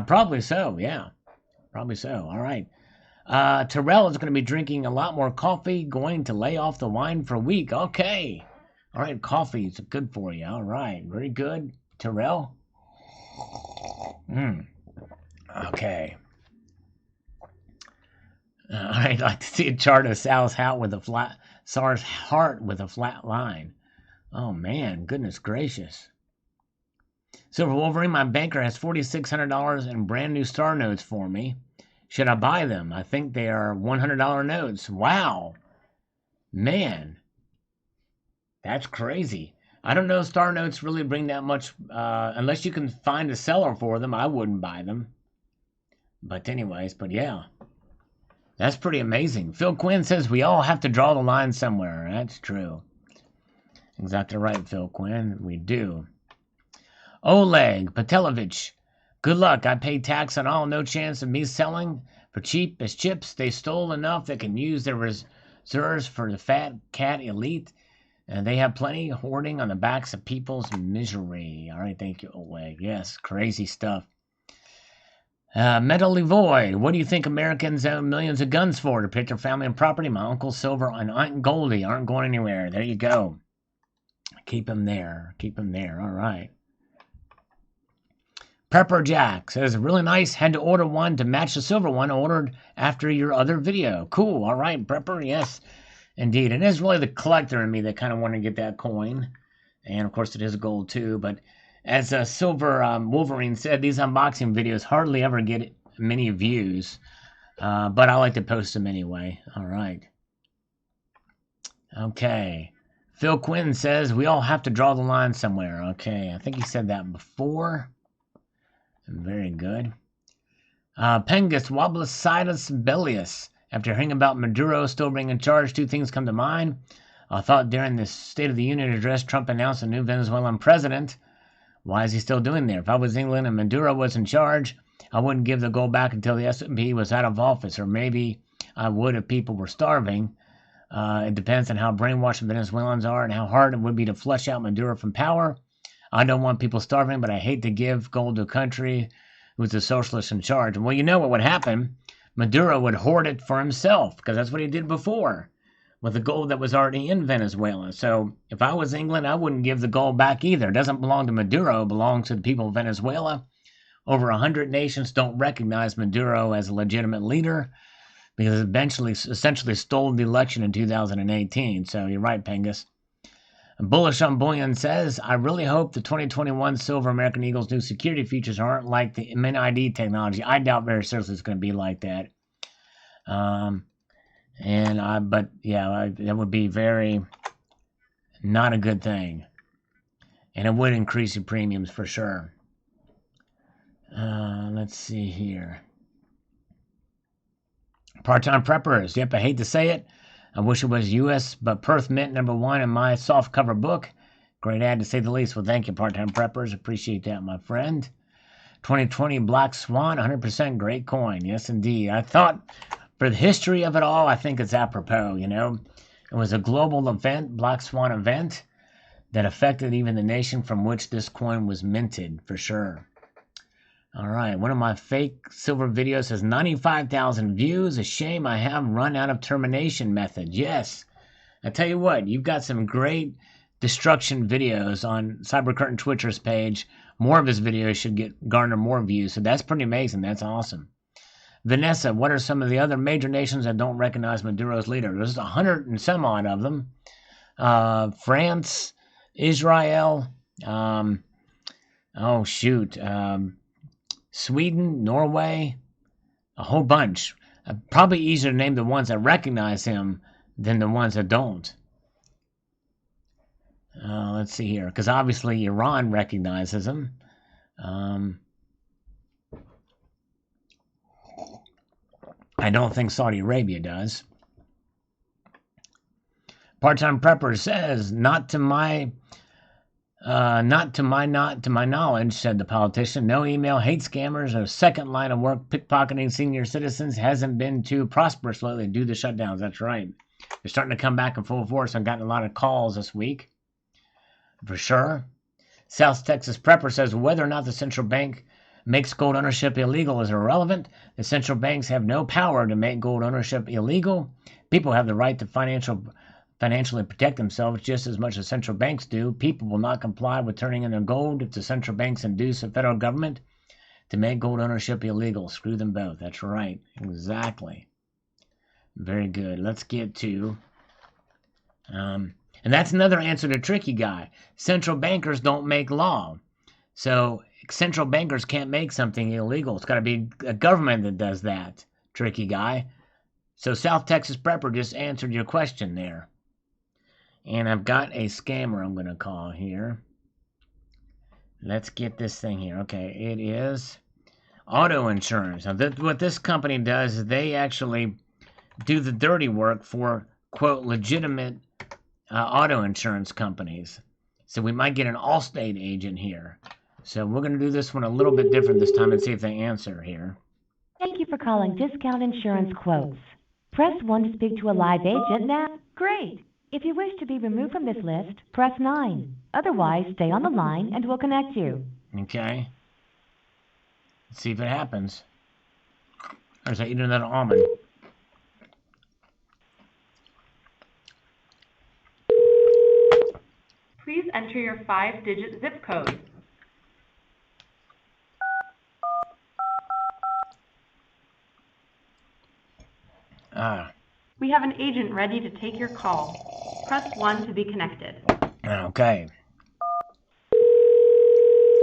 Speaker 1: Probably so. Yeah. Probably so. All right. Terrell is going to be drinking a lot more coffee. Going to lay off the wine for a week. Okay. All right. Coffee is good for you. All right. Very good. Terrell. Okay. I'd like to see a chart of Sal's heart with a flat line. Oh man, goodness gracious. Silver Wolverine, my banker has $4,600 in brand new star notes for me. Should I buy them? I think they are $100 notes. Wow. Man. That's crazy. I don't know if star notes really bring that much, unless you can find a seller for them, I wouldn't buy them. But anyways, but yeah. That's pretty amazing. Phil Quinn says we all have to draw the line somewhere. That's true. Exactly right, Phil Quinn. We do. Oleg Patelovich. Good luck. I pay tax on all. No chance of me selling for cheap as chips. They stole enough that can use their reserves for the fat cat elite. And they have plenty hoarding on the backs of people's misery. All right, thank you, Oleg. Yes, crazy stuff. Metal Void, what do you think Americans own millions of guns for? To protect their family and property? My Uncle Silver and Aunt Goldie aren't going anywhere. There you go. Keep them there. Keep them there. All right. Pepper Jack says, really nice. Had to order one to match the silver one ordered after your other video. Cool. All right, Pepper. Yes, indeed. And it is really the collector in me that kind of want to get that coin. And, of course, it is gold, too. But as Silver Wolverine said, these unboxing videos hardly ever get many views. But I like to post them anyway. All right. Okay. Phil Quinn says, we all have to draw the line somewhere. Okay. I think he said that before. Very good. Pengus Wobblicitus Bellius. After hearing about Maduro still being in charge, two things come to mind. I thought during the State of the Union address, Trump announced a new Venezuelan president. Why is he still doing there? If I was England and Maduro was in charge, I wouldn't give the gold back until the S&P was out of office, or maybe I would if people were starving. It depends on how brainwashed the Venezuelans are and how hard it would be to flush out Maduro from power. I don't want people starving, but I hate to give gold to a country who's a socialist in charge. Well, you know what would happen? Maduro would hoard it for himself, because that's what he did before with the gold that was already in Venezuela. So if I was England, I wouldn't give the gold back either. It doesn't belong to Maduro. It belongs to the people of Venezuela. Over 100 nations don't recognize Maduro as a legitimate leader because it essentially stole the election in 2018. So you're right, Pengus. Bullish on Bullion says, I really hope the 2021 Silver American Eagle's new security features aren't like the Mint ID technology. I doubt very seriously it's going to be like that. But yeah, that would be very not a good thing. And it would increase your premiums for sure. Let's see here. Part-time preppers. Yep, I hate to say it. I wish it was U.S., but Perth Mint #1 in my soft cover book. Great ad to say the least. Well, thank you, part-time preppers. Appreciate that, my friend. 2020 Black Swan, 100% great coin. Yes, indeed. I thought, for the history of it all, I think it's apropos, you know. It was a global event, Black Swan event, that affected even the nation from which this coin was minted, for sure. All right, one of my fake silver videos has 95,000 views. A shame I have run out of termination method. Yes, I tell you what, you've got some great destruction videos on Cybercurtain Twitcher's page. More of his videos should garner more views, so that's pretty amazing. That's awesome. Vanessa, what are some of the other major nations that don't recognize Maduro's leader? There's 100 and some odd of them. France, Israel, Sweden, Norway, a whole bunch. Probably easier to name the ones that recognize him than the ones that don't. Let's see here, because obviously Iran recognizes him. I don't think Saudi Arabia does. Part-time prepper says, not to my knowledge, said the politician. No email, hate scammers, or second line of work pickpocketing senior citizens hasn't been too prosperous lately due to shutdowns. That's right. They're starting to come back in full force. I've gotten a lot of calls this week. For sure. South Texas Prepper says whether or not the central bank makes gold ownership illegal is irrelevant. The central banks have no power to make gold ownership illegal. People have the right to financially protect themselves just as much as central banks do. People will not comply with turning in their gold if the central banks induce the federal government to make gold ownership illegal. Screw them both. That's right. Exactly. Very good. Let's get to... and that's another answer to Tricky Guy. Central bankers don't make law. So central bankers can't make something illegal. It's got to be a government that does that, Tricky Guy. So South Texas Prepper just answered your question there. And I've got a scammer I'm going to call here. Let's get this thing here. Okay, it is auto insurance. Now, what this company does is they actually do the dirty work for, quote, legitimate auto insurance companies. So we might get an Allstate agent here. So we're going to do this one a little bit different this time and see if they answer here.
Speaker 2: Thank you for calling Discount Insurance Quotes. Press 1 to speak to a live agent now. Great. If you wish to be removed from this list, press 9. Otherwise, stay on the line and we'll connect you.
Speaker 1: Okay. Let's see if it happens. Or is I eating another almond?
Speaker 3: Please enter your 5-digit zip code. We have an agent ready to take your call. Press 1 to be connected.
Speaker 1: Okay.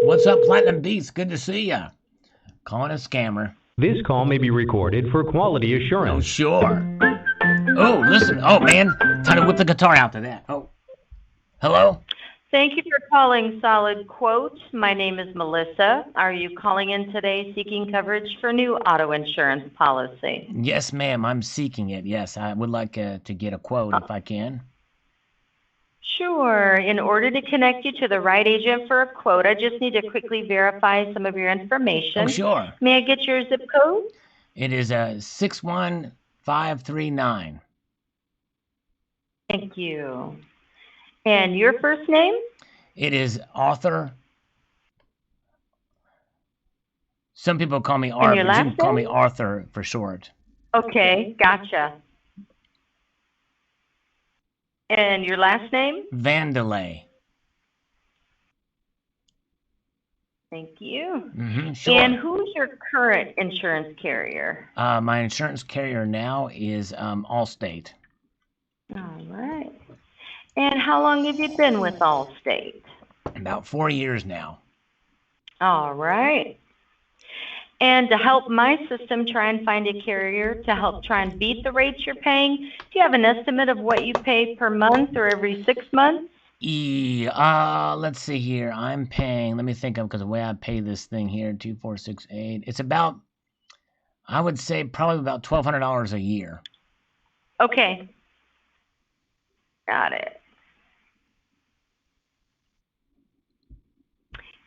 Speaker 1: What's up, Platinum Beast? Good to see ya. Calling a scammer.
Speaker 4: This call may be recorded for quality assurance.
Speaker 1: Oh, sure. Oh, listen. Oh, man. Time to whip the guitar out to that. Oh. Hello?
Speaker 5: Thank you for calling Solid Quote. My name is Melissa. Are you calling in today seeking coverage for new auto insurance policy?
Speaker 1: Yes, ma'am. I'm seeking it. Yes, I would like to get a quote if I can.
Speaker 5: Sure. In order to connect you to the right agent for a quote, I just need to quickly verify some of your information.
Speaker 1: Oh, sure.
Speaker 5: May I get your zip code?
Speaker 1: It is 61539.
Speaker 5: Thank you. And your first name?
Speaker 1: It is Arthur. Some people call me Art, but you can call me Arthur for short.
Speaker 5: Okay, gotcha. And your last name?
Speaker 1: Vandelay.
Speaker 5: Thank you.
Speaker 1: Sure.
Speaker 5: And who's your current insurance carrier?
Speaker 1: My insurance carrier now is Allstate.
Speaker 5: All right. And how long have you been with Allstate?
Speaker 1: About 4 years now.
Speaker 5: All right. And to help my system try and find a carrier to help try and beat the rates you're paying, do you have an estimate of what you pay per month or every 6 months?
Speaker 1: Let's see here. I'm paying, let me think of, because the way I pay this thing here, 2468, it's about, I would say probably about $1,200 a year.
Speaker 5: Okay. Got it.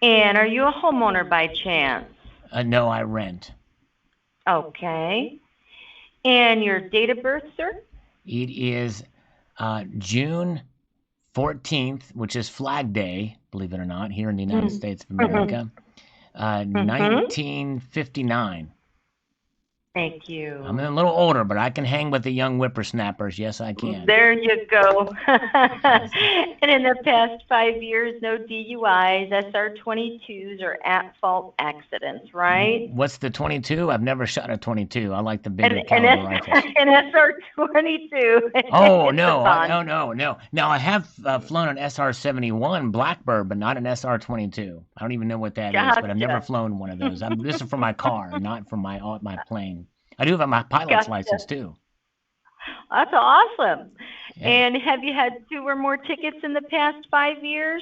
Speaker 5: And are you a homeowner by chance?
Speaker 1: No, I rent.
Speaker 5: Okay. And your date of birth, sir?
Speaker 1: It is June 14th, which is Flag Day, believe it or not, here in the United States of America, 1959.
Speaker 5: Thank you.
Speaker 1: I'm a little older, but I can hang with the young whippersnappers. Yes, I can.
Speaker 5: There you go. And in the past 5 years, no DUIs, SR22s, or at-fault accidents, right?
Speaker 1: What's the 22? I've never shot a 22. I like the bigger caliber rifles.
Speaker 5: An SR22.
Speaker 1: Oh, no. No. Now, I have flown an SR-71 Blackbird, but not an SR-22. I don't even know what that is, but I've never flown one of those. This is for my car, not for my plane. I do have my pilot's license, too.
Speaker 5: That's awesome.
Speaker 1: Yeah.
Speaker 5: And have you had 2 or more tickets in the past 5 years?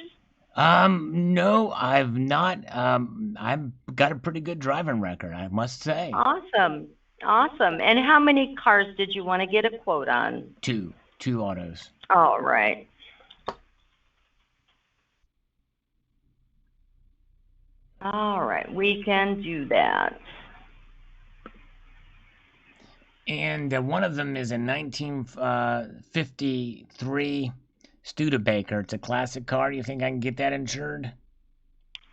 Speaker 1: No, I've not. I've got a pretty good driving record, I must say.
Speaker 5: Awesome. And how many cars did you want to get a quote on?
Speaker 1: 2 autos.
Speaker 5: All right. All right, we can do that.
Speaker 1: And one of them is a 1953 Studebaker. It's a classic car. Do you think I can get that insured?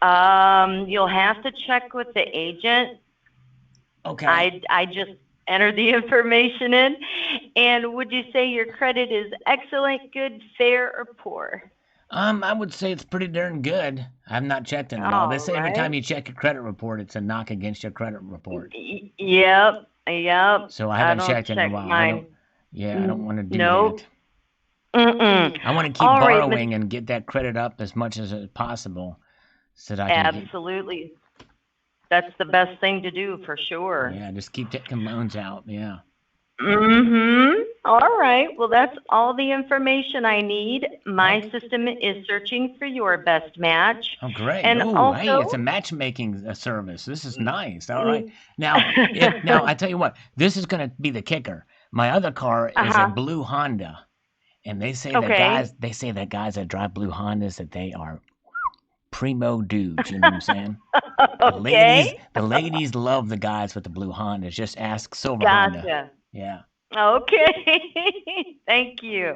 Speaker 5: You'll have to check with the agent.
Speaker 1: Okay.
Speaker 5: I just entered the information in. And would you say your credit is excellent, good, fair, or poor?
Speaker 1: I would say it's pretty darn good. I've not checked in a while. They
Speaker 5: All
Speaker 1: say every time
Speaker 5: right.
Speaker 1: you check your credit report, it's a knock against your credit report.
Speaker 5: Yep, yep.
Speaker 1: So I
Speaker 5: I
Speaker 1: haven't
Speaker 5: don't
Speaker 1: checked in a
Speaker 5: check
Speaker 1: while.
Speaker 5: mine.
Speaker 1: I don't want to do
Speaker 5: Nope.
Speaker 1: that.
Speaker 5: Mm-mm.
Speaker 1: I want to keep
Speaker 5: All right, Miss.
Speaker 1: borrowing and get that credit up as much as possible so that I can get,
Speaker 5: Absolutely. That's the best thing to do for sure.
Speaker 1: yeah, just keep taking loans out. Yeah.
Speaker 5: Mm-hmm. All right. Well, that's all the information I need. My system is searching for your best match.
Speaker 1: Oh, great.
Speaker 5: And
Speaker 1: Oh, hey, it's a
Speaker 5: also,
Speaker 1: matchmaking service. This is nice. All right. Now, I tell you what, this is going to be the kicker. My other car is a
Speaker 5: uh-huh.
Speaker 1: blue Honda, and they say
Speaker 5: Okay.
Speaker 1: that guys that drive blue Hondas that they are primo dudes. You know what I'm saying?
Speaker 5: Okay.
Speaker 1: The ladies love the guys with the blue Hondas. Just ask Silver Honda.
Speaker 5: Gotcha.
Speaker 1: Yeah.
Speaker 5: Okay. Thank you.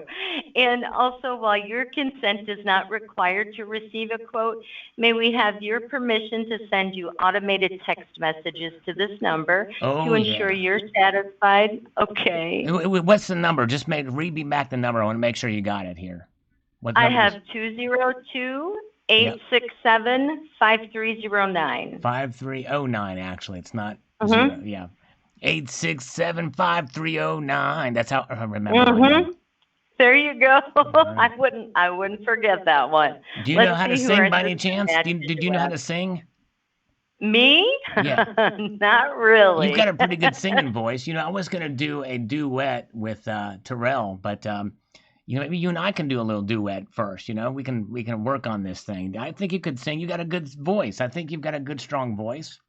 Speaker 5: And also, while your consent is not required to receive a quote, may we have your permission to send you automated text messages to this number
Speaker 1: Oh,
Speaker 5: to ensure
Speaker 1: yeah.
Speaker 5: you're satisfied? Okay.
Speaker 1: What's the number? Just read me back the number. I want to make sure you got it here. What
Speaker 5: I
Speaker 1: number is
Speaker 5: have 202
Speaker 1: Yep.
Speaker 5: 867 5309.
Speaker 1: 5309, actually. It's not
Speaker 5: Mhm.
Speaker 1: zero. Yeah. 8675309. That's how I remember it now.
Speaker 5: There you go.
Speaker 1: right.
Speaker 5: I wouldn't forget that one.
Speaker 1: Do you
Speaker 5: Let's
Speaker 1: know how to
Speaker 5: see who our
Speaker 1: sing by any
Speaker 5: next
Speaker 1: chance?
Speaker 5: match
Speaker 1: Did you know how to
Speaker 5: is.
Speaker 1: sing?
Speaker 5: Me?
Speaker 1: Yeah.
Speaker 5: Not really.
Speaker 1: You've got a pretty good singing voice. I was going to do a duet with Terrell, but maybe you and I can do a little duet first. We can work on this thing. I think you could sing. You got a good voice. I think you've got a good, strong voice.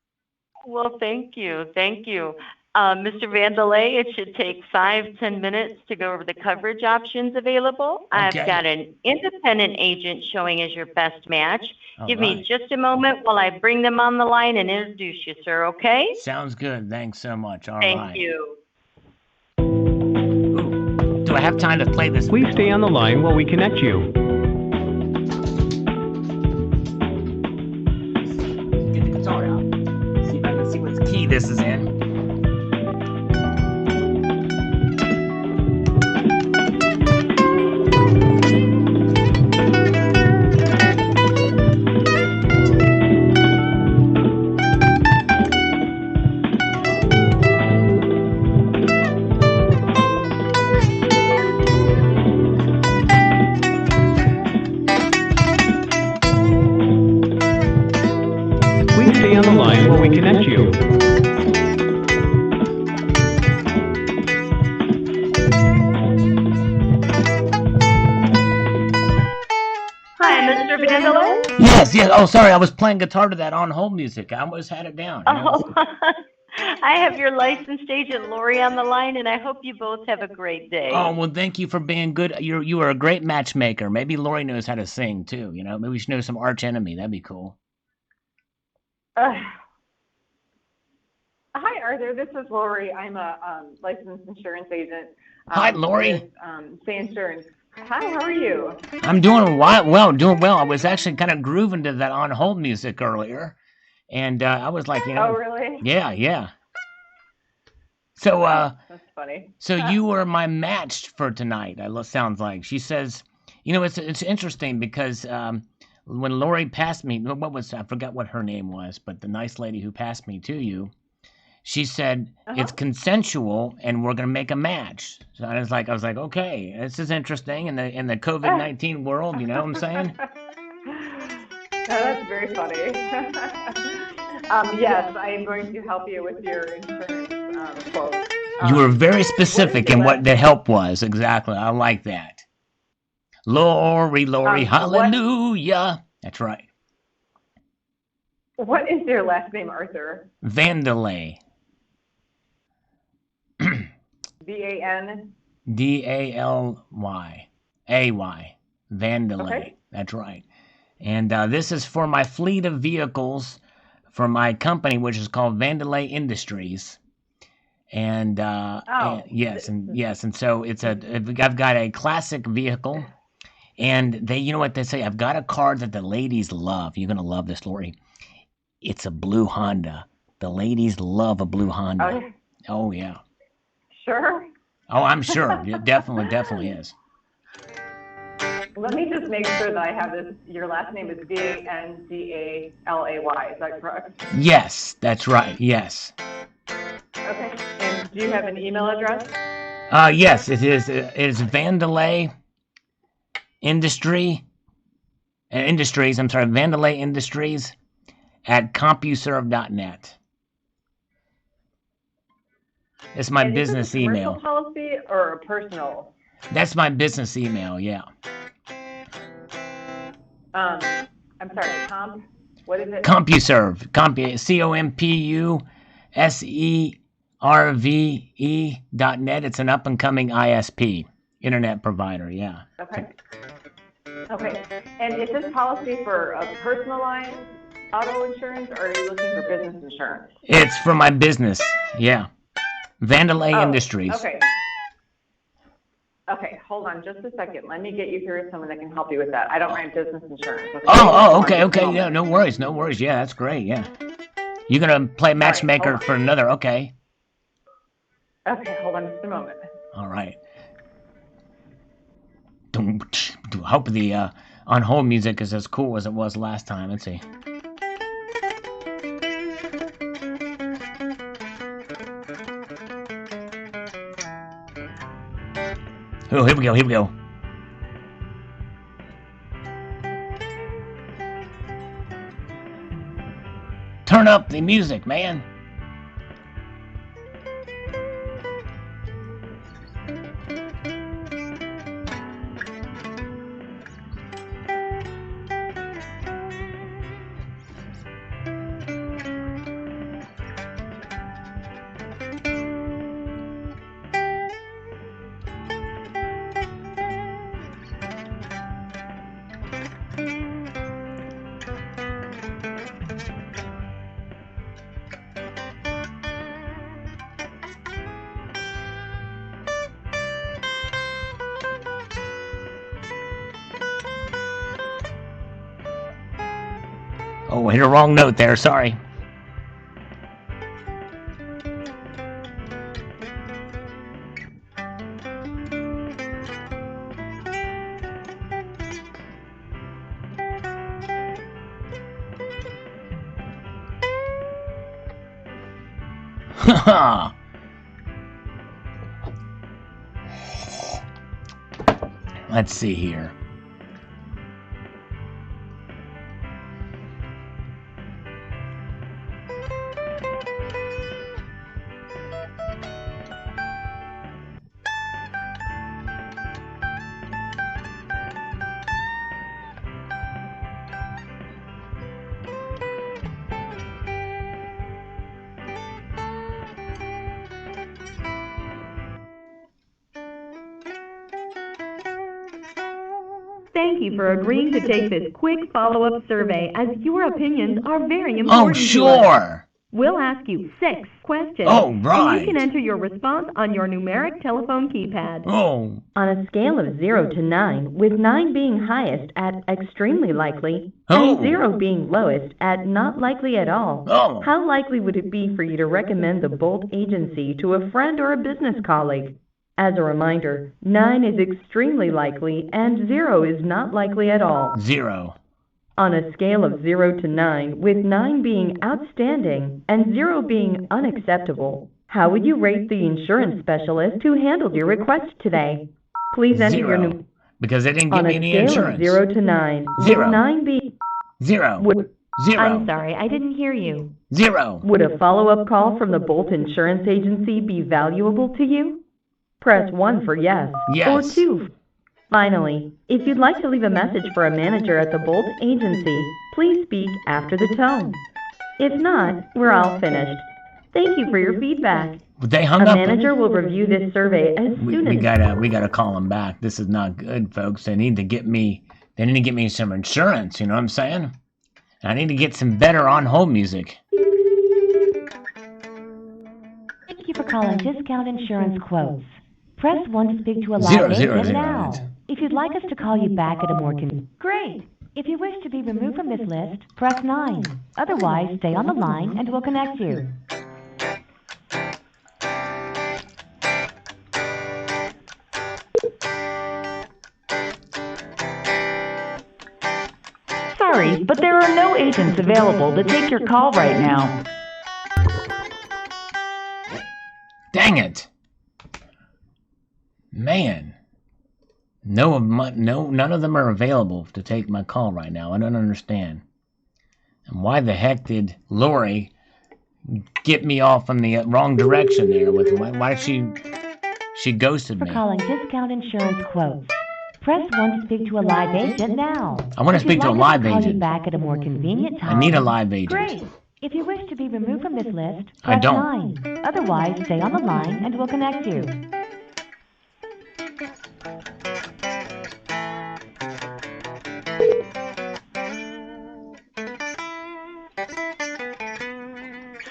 Speaker 5: Well, thank you. Thank you. Mr. Vandelay, it should take 5-10 minutes to go over the coverage options available. I've
Speaker 1: Okay.
Speaker 5: got an independent agent showing as your best match.
Speaker 1: All
Speaker 5: Give me
Speaker 1: right.
Speaker 5: just a moment while I bring them on the line and introduce you, sir, okay?
Speaker 1: Sounds good. Thanks so much. All
Speaker 5: Thank
Speaker 1: right.
Speaker 5: you.
Speaker 1: Ooh, do I have time to play this?
Speaker 4: Please stay on the line while we connect you.
Speaker 1: Get the guitar out. See if I can see what key this is in.
Speaker 4: Please stay on the line while we connect you.
Speaker 5: Hi, Mr. Vandelay.
Speaker 1: Yes, yes. Oh, sorry. I was playing guitar to that on-hold music. I almost had it down.
Speaker 5: Oh, I have your licensed agent, Lori, on the line, and I hope you both have a great day.
Speaker 1: Oh, well, thank you for being good. You are a great matchmaker. Maybe Lori knows how to sing, too. Maybe we should know some arch enemy. That'd be cool.
Speaker 6: Hi, Arthur. This is Lori. I'm a licensed insurance agent.
Speaker 1: Hi, Lori.
Speaker 6: With, Say Insurance. Hi, how are you?
Speaker 1: I'm doing doing well. I was actually kind of grooving to that on-hold music earlier. And I was like,
Speaker 6: Oh, really?
Speaker 1: yeah. So,
Speaker 6: That's funny.
Speaker 1: so you were my match for tonight. Sounds like she says, it's interesting because when Lori passed me, I forgot what her name was, but the nice lady who passed me to you, she said it's consensual and we're gonna make a match. So I was like, okay, this is interesting in the COVID-19 world. You know what I'm saying?
Speaker 6: Oh, that's very funny. Yes, I am going to help you with your insurance quote.
Speaker 1: You were very specific in what
Speaker 6: last-
Speaker 1: the help was. Exactly. I like that. Lori, hallelujah. That's right.
Speaker 6: What is your last name, Arthur?
Speaker 1: Vandelay.
Speaker 6: V-A-N?
Speaker 1: Dalay. A-Y. Vandelay.
Speaker 6: Okay.
Speaker 1: That's right. And this is for my fleet of vehicles for my company, which is called Vandelay Industries. And yes, and so I've got a classic vehicle, and you know what they say? I've got a car that the ladies love. You're gonna love this, Lori. It's a blue Honda. The ladies love a blue Honda. Oh yeah.
Speaker 6: Sure.
Speaker 1: Oh, I'm sure. It definitely is.
Speaker 6: Let me just make sure that I have this. Your last name is Vandalay. Is that correct?
Speaker 1: Yes, that's right. Yes.
Speaker 6: Okay. And do you have an email address?
Speaker 1: Yes, it is. It is Vandalay Industries. I'm sorry, Vandalay Industries at CompuServe.net. It's my
Speaker 6: And
Speaker 1: business
Speaker 6: is this a commercial
Speaker 1: email.
Speaker 6: policy or a personal?
Speaker 1: That's my business email. Yeah.
Speaker 6: I'm sorry, what is it?
Speaker 1: CompuServe. CompuServe.net. It's an up and coming ISP, internet provider. Yeah.
Speaker 6: Okay. Okay. And is this policy for a personal line auto insurance, or are you looking for business insurance?
Speaker 1: It's for my business. Yeah. Vandalay Industries.
Speaker 6: Okay. Okay, hold on just a second. Let me get you through to someone that can help you with that. I don't write business insurance.
Speaker 1: Okay. Yeah, no worries. Yeah, that's great. Yeah. You're going to play matchmaker for another. Okay.
Speaker 6: Okay, hold on just a moment.
Speaker 1: All right. I hope the on hold music is as cool as it was last time. Let's see. Oh, here we go. Turn up the music, man. Oh, hit a wrong note there. Sorry. Let's see here.
Speaker 2: Thank you for agreeing to take this quick follow-up survey, as your opinions are very important
Speaker 1: Oh,
Speaker 2: to us.
Speaker 1: sure.
Speaker 2: We'll ask you 6 questions.
Speaker 1: Oh, right.
Speaker 2: And you can enter your response on your numeric telephone keypad.
Speaker 1: Oh.
Speaker 2: On a scale of 0 to 9, with 9 being highest at extremely likely,
Speaker 1: Oh.
Speaker 2: and 0 being lowest at not likely at all,
Speaker 1: Oh.
Speaker 2: how likely would it be for you to recommend the Bolt agency to a friend or a business colleague? As a reminder, 9 is extremely likely and 0 is not likely at all.
Speaker 1: 0.
Speaker 2: On a scale of 0 to 9, with 9 being outstanding and 0 being unacceptable, how would you rate the insurance specialist who handled your request today? Please enter your
Speaker 1: 0. Because they didn't give me any
Speaker 2: on a scale
Speaker 1: insurance.
Speaker 2: of 0 to 9,
Speaker 1: 0.
Speaker 2: with 9 being...
Speaker 1: 0. 0.
Speaker 2: I'm sorry, I didn't hear you.
Speaker 1: 0.
Speaker 2: Would a follow-up call from the Bolt Insurance Agency be valuable to you? Press 1 for yes,
Speaker 1: Yes.
Speaker 2: or 2. Finally, if you'd like to leave a message for a manager at the Bolt Agency, please speak after the tone. If not, we're all finished. Thank you for your feedback.
Speaker 1: They hung
Speaker 2: A
Speaker 1: up.
Speaker 2: manager will review this survey as soon
Speaker 1: We
Speaker 2: as...
Speaker 1: gotta call them back. This is not good, folks. They need to get me some insurance, you know what I'm saying? I need to get some better on-hold music.
Speaker 2: Thank you for calling Discount Insurance Quotes. Press 1 to speak to a
Speaker 1: Zero,
Speaker 2: live
Speaker 1: zero,
Speaker 2: agent
Speaker 1: zero.
Speaker 2: now. If you'd like us to call you back at a more Great! If you wish to be removed from this list, press 9. Otherwise, stay on the line and we'll connect you. Sorry, but there are no agents available to take your call right now.
Speaker 1: Dang it. Man. None of them are available to take my call right now. I don't understand. And why the heck did Lori get me off in the wrong direction there? Why she ghosted
Speaker 2: For
Speaker 1: me?
Speaker 2: calling Discount Insurance Quotes, press 1 to speak to a live agent now.
Speaker 1: I want to speak to a live
Speaker 2: If you'd like us to call you
Speaker 1: agent.
Speaker 2: back at a more convenient time.
Speaker 1: I need a live agent.
Speaker 2: Great. If you wish to be removed from this list,
Speaker 1: I
Speaker 2: press
Speaker 1: don't.
Speaker 2: 9. Otherwise, stay on the line and we'll connect you.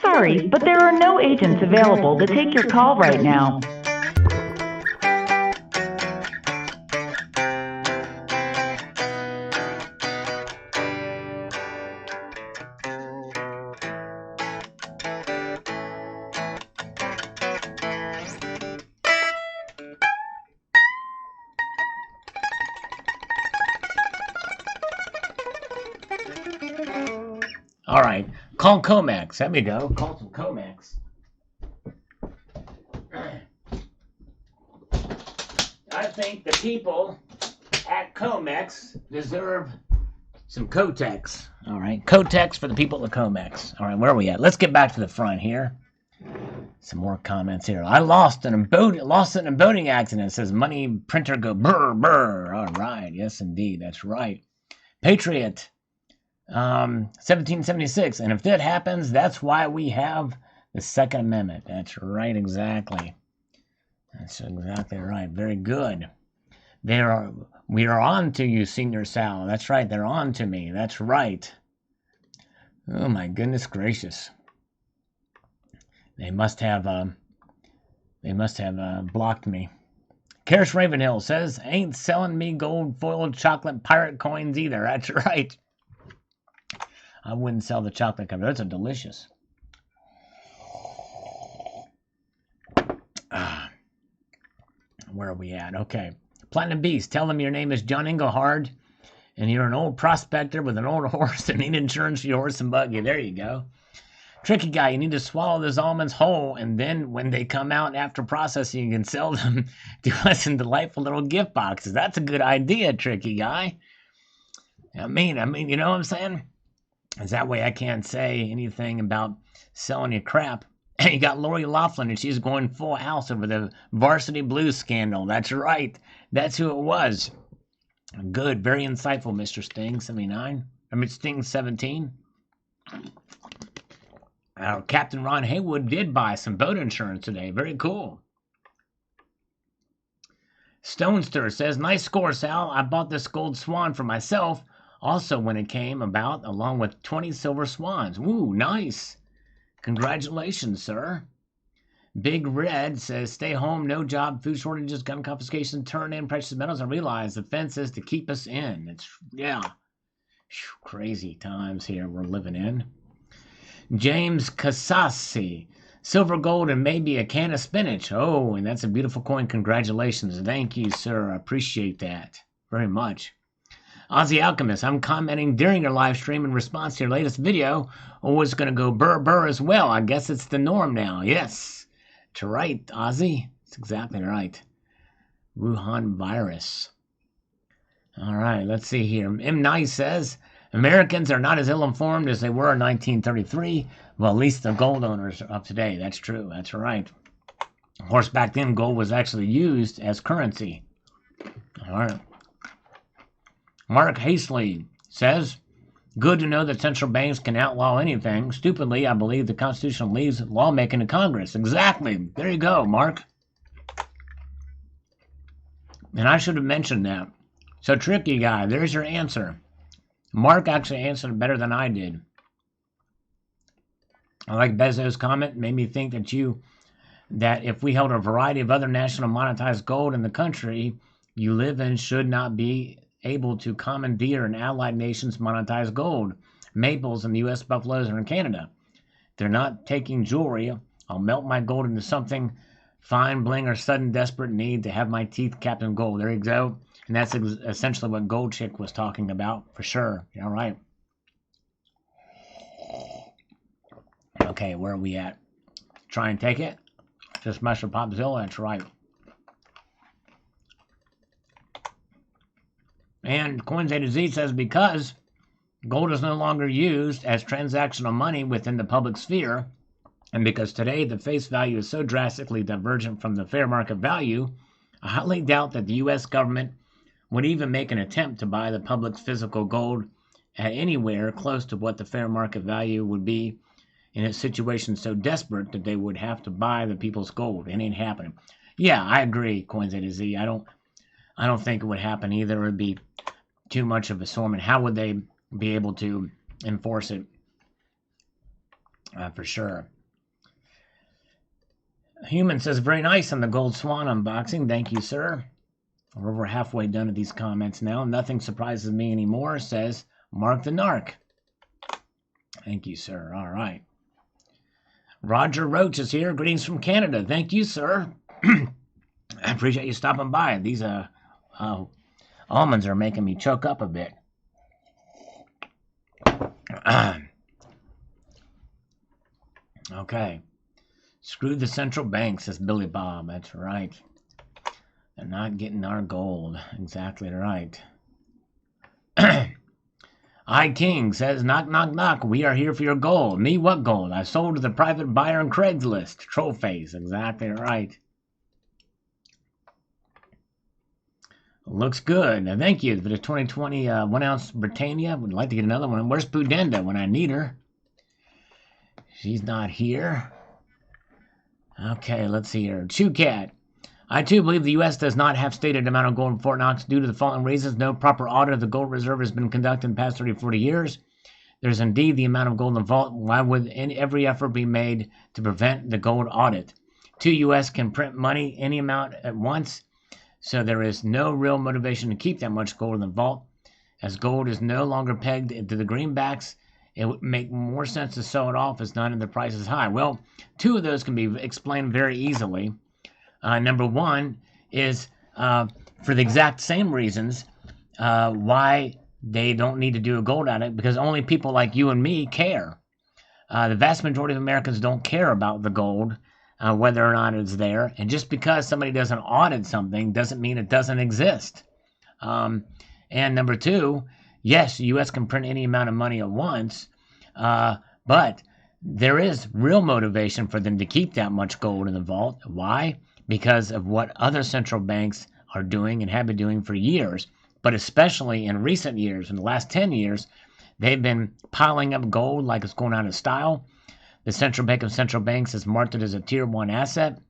Speaker 2: Sorry, but there are no agents available to take your call right now.
Speaker 1: All right. Call Comex. There we go. Call some Comex. I think the people at Comex deserve some Kotex. All right. Kotex for the people at Comex. All right. Where are we at? Let's get back to the front here. Some more comments here. I lost in a boating accident. It says money printer go brr brr. All right. Yes, indeed. That's right. Patriot. 1776, and if that happens, that's why we have the Second Amendment. That's right, exactly. That's exactly right. Very good. We are on to you, Senior Sal. That's right, they're on to me. That's right. Oh my goodness gracious. They must have blocked me. Karis Ravenhill says, ain't selling me gold foiled chocolate pirate coins either. That's right. I wouldn't sell the chocolate cover. Those are delicious. Where are we at? Okay. Platinum Beast, tell them your name is John Engelhard, and you're an old prospector with an old horse and need insurance for your horse and buggy. There you go. Tricky guy, you need to swallow those almonds whole, and then when they come out after processing, you can sell them to us in delightful little gift boxes. That's a good idea, Tricky guy. I mean, you know what I'm saying? Is that way I can't say anything about selling you crap. You got Lori Loughlin, and she's going full house over the Varsity Blues scandal. That's right. That's who it was. Good. Very insightful, Mr. Sting 79. Sting 17. Captain Ron Haywood did buy some boat insurance today. Very cool. Stonester says, nice score, Sal. I bought this gold swan for myself. Also, when it came about, along with 20 silver swans. Woo, nice. Congratulations, sir. Big Red says, stay home, no job, food shortages, gun confiscation, turn in precious metals, and realize the fence is to keep us in. Crazy times here we're living in. James Casassi, silver, gold, and maybe a can of spinach. Oh, and that's a beautiful coin. Congratulations. Thank you, sir. I appreciate that very much. Aussie Alchemist, I'm commenting during your live stream in response to your latest video. Always going to go burr burr as well. I guess it's the norm now. Yes, that's right, Aussie. That's exactly right. Wuhan virus. All right, let's see here. M. Nice says, Americans are not as ill-informed as they were in 1933. Well, at least the gold owners are up to date. That's true. That's right. Of course, back then, gold was actually used as currency. All right. Mark Hastley says, good to know that central banks can outlaw anything. Stupidly, I believe the Constitution leaves lawmaking to Congress. Exactly. There you go, Mark. And I should have mentioned that. So, Tricky guy, there's your answer. Mark actually answered better than I did. I like Bezos' comment. Made me think that if we held a variety of other national monetized gold in the country you live in should not be able to commandeer an allied nation's monetized gold. Maples in the U.S., buffaloes are in Canada. They're not taking jewelry. I'll melt my gold into something fine, bling, or sudden desperate need to have my teeth capped in gold. There you go. And that's essentially what Gold Chick was talking about, for sure. All right. Okay, where are we at? Try and take it. Just Mr. Popzilla, that's right. And Coins A to Z says because gold is no longer used as transactional money within the public sphere, and because today the face value is so drastically divergent from the fair market value, I highly doubt that the U.S. government would even make an attempt to buy the public's physical gold at anywhere close to what the fair market value would be in a situation so desperate that they would have to buy the people's gold. It ain't happening. Yeah, I agree, Coins A to Z. I don't think it would happen either. It would be too much of a storm. And how would they be able to enforce it? For sure. Human says, very nice on the Gold Swan unboxing. Thank you, sir. We're over halfway done with these comments now. Nothing surprises me anymore, says Mark the Narc. Thank you, sir. All right. Roger Roach is here. Greetings from Canada. Thank you, sir. I appreciate you stopping by. These almonds are making me choke up a bit. Okay. Screw the central bank, says Billy Bob. That's right. They're not getting our gold. Exactly right. I King says, knock, knock, knock. We are here for your gold. Me, what gold? I sold to the private buyer on Craigslist. Troll face. Exactly right. Looks good. Now, thank you for the 2020 1 ounce Britannia. Would like to get another one. Where's Pudenda when I need her? She's not here. Okay, let's see here. Chew Cat. I too believe the U.S. does not have stated amount of gold in Fort Knox due to the following reasons. No proper audit of the gold reserve has been conducted in the past 30 or 40 years. There's indeed the amount of gold in the vault. Why would every effort be made to prevent the gold audit? 2, U.S. can print money any amount at once, so there is no real motivation to keep that much gold in the vault. As gold is no longer pegged to the greenbacks, it would make more sense to sell it off as none of the price is high. Well, 2 of those can be explained very easily. Number 1 is for the exact same reasons why they don't need to do a gold audit, because only people like you and me care. The vast majority of Americans don't care about the gold, whether or not it's there. And just because somebody doesn't audit something doesn't mean it doesn't exist. And number 2, yes, the U.S. can print any amount of money at once, but there is real motivation for them to keep that much gold in the vault. Why? Because of what other central banks are doing and have been doing for years, but especially in recent years, in the last 10 years, they've been piling up gold like it's going out of style. The central bank of central banks has marked it as a tier 1 asset,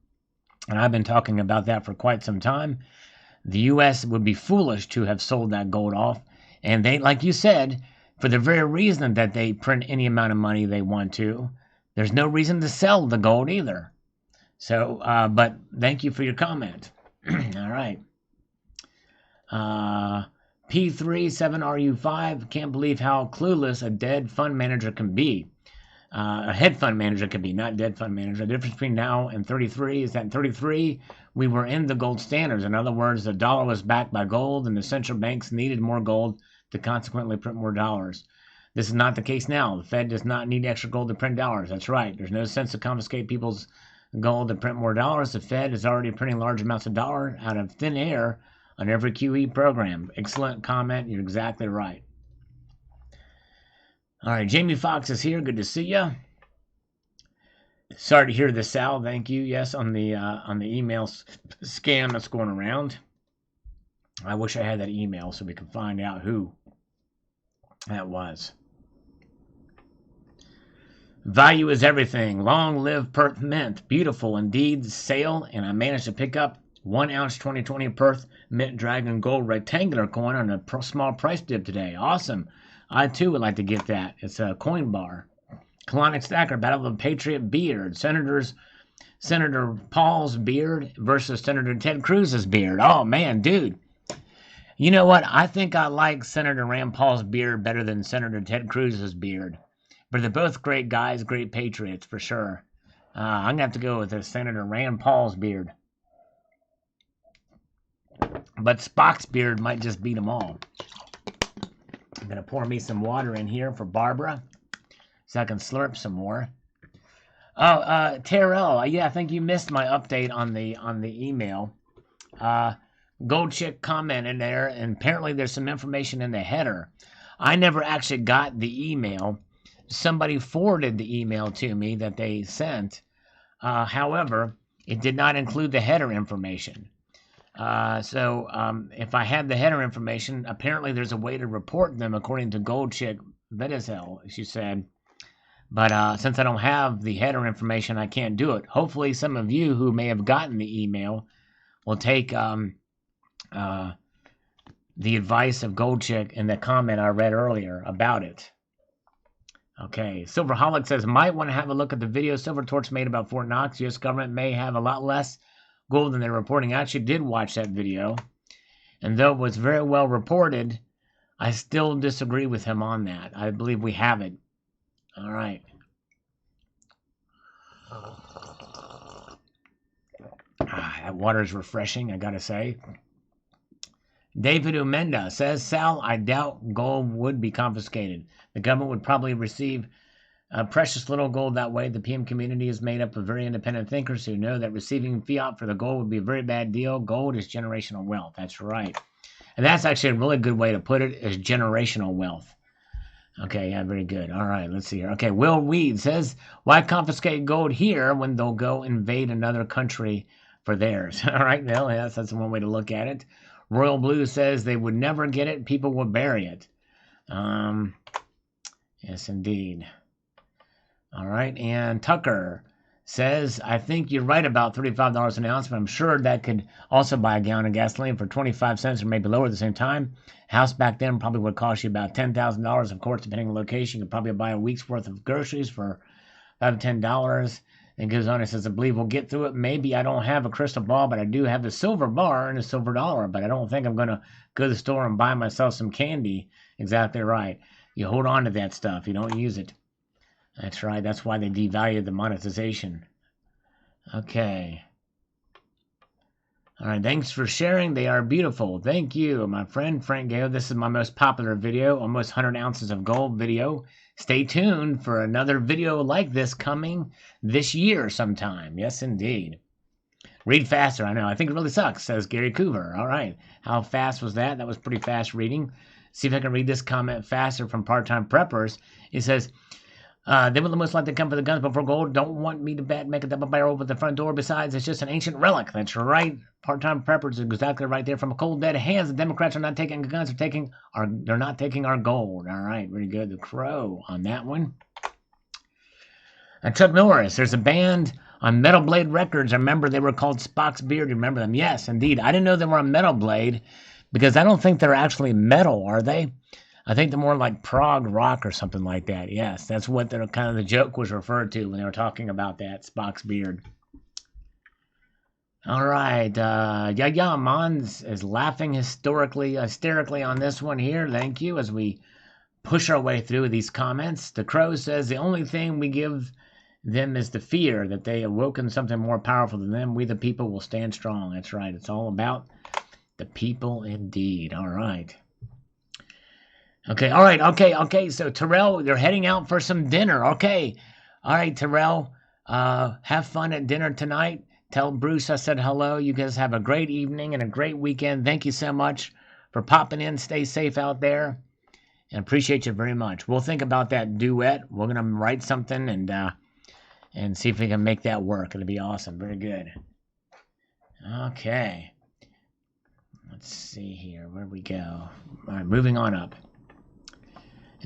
Speaker 1: and I've been talking about that for quite some time. The U.S. would be foolish to have sold that gold off, and they, like you said, for the very reason that they print any amount of money they want to, there's no reason to sell the gold either. So, but thank you for your comment. All right. P37RU5, can't believe how clueless a dead fund manager can be. A hedge fund manager can be, not dead fund manager. The difference between now and 33 is that in 33, we were in the gold standards. In other words, the dollar was backed by gold, and the central banks needed more gold to consequently print more dollars. This is not the case now. The Fed does not need extra gold to print dollars. That's right. There's no sense to confiscate people's gold to print more dollars. The Fed is already printing large amounts of dollar out of thin air on every QE program. Excellent comment. You're exactly right. All right, Jamie Fox is here. Good to see you. Sorry to hear this, Sal. Thank you. Yes, on the email scam that's going around. I wish I had that email so we could find out who that was. Value is everything. Long live Perth Mint. Beautiful indeed. Sale, and I managed to pick up 1 ounce 2020 Perth Mint Dragon Gold rectangular coin on a small price dip today. Awesome. I too would like to get that. It's a coin bar. Colonic Stacker, Battle of the Patriot Beard. Senator Paul's beard versus Senator Ted Cruz's beard. Oh man, dude. You know what? I think I like Senator Rand Paul's beard better than Senator Ted Cruz's beard. But they're both great guys, great patriots for sure. I'm going to have to go with Senator Rand Paul's beard. But Spock's beard might just beat them all. I'm going to pour me some water in here for Barbara so I can slurp some more. Terrell, yeah, I think you missed my update on the email. Gold Chick commented there, and apparently there's some information in the header. I never actually got the email. Somebody forwarded the email to me that they sent. However, it did not include the header information. So if I had the header information, apparently there's a way to report them according to Gold Chick Vetizel, she said. But since I don't have the header information, I can't do it. Hopefully some of you who may have gotten the email will take the advice of Gold Chick in the comment I read earlier about it. Okay, Silverholic says, might want to have a look at the video Silver Torch made about Fort Knox. U.S. government may have a lot less gold than they're reporting. I actually did watch that video, and though it was very well reported, I still disagree with him on that. I believe we have it. All right. That water is refreshing, I gotta say. David Umenda says, Sal, I doubt gold would be confiscated. The government would probably receive precious little gold that way. The PM community is made up of very independent thinkers who know that receiving fiat for the gold would be a very bad deal. Gold is generational wealth. That's right. And that's actually a really good way to put it, is generational wealth. Okay, yeah, very good. All right, let's see here. Okay, Will Weed says, why confiscate gold here when they'll go invade another country for theirs? All right, well, yes, that's one way to look at it. Royal Blue says they would never get it. People would bury it. Yes, indeed. All right, and Tucker says, I think you're right about $35 an ounce, but I'm sure that could also buy a gallon of gasoline for 25 cents or maybe lower at the same time. House back then probably would cost you about $10,000. Of course, depending on the location, you could probably buy a week's worth of groceries for $5 to $10. And goes on and says, I believe we'll get through it. Maybe I don't have a crystal ball, but I do have the silver bar and a silver dollar. But I don't think I'm going to go to the store and buy myself some candy. Exactly right. You hold on to that stuff. You don't use it. That's right. That's why they devalued the monetization. Okay. All right. Thanks for sharing. They are beautiful. Thank you, my friend Frank Gale. This is my most popular video, almost 100 ounces of gold video. Stay tuned for another video like this coming this year sometime. Yes, indeed. Read faster. I know. I think it really sucks, says Gary Coover. All right. How fast was that? That was pretty fast reading. See if I can read this comment faster from Part-Time Preppers. It says, they will most likely come for the guns before gold. Don't want me to make a double barrel with the front door. Besides, it's just an ancient relic. That's right. Part-Time Preppers is exactly right there. From a cold dead hands, the Democrats are not taking guns. They're not taking our gold. All right, very good. The Crow on that one. And Chuck Norris, there's a band on Metal Blade Records. I remember they were called Spock's Beard. You remember them? Yes, indeed. I didn't know they were on Metal Blade because I don't think they're actually metal, are they? I think they're more like prog rock or something like that. Yes, that's what the joke was referred to when they were talking about that, Spock's Beard. All right, Yaya Mons is laughing hysterically on this one here. Thank you, as we push our way through these comments. The Crow says, the only thing we give them is the fear that they awoken something more powerful than them. We the people will stand strong. That's right. It's all about the people indeed. All right. Okay, all right, okay. So, Terrell, you're heading out for some dinner. Okay. All right, Terrell, have fun at dinner tonight. Tell Bruce I said hello. You guys have a great evening and a great weekend. Thank you so much for popping in. Stay safe out there. And appreciate you very much. We'll think about that duet. We're going to write something and see if we can make that work. It'll be awesome. Very good. Okay. Let's see here. Where we go? All right, moving on up.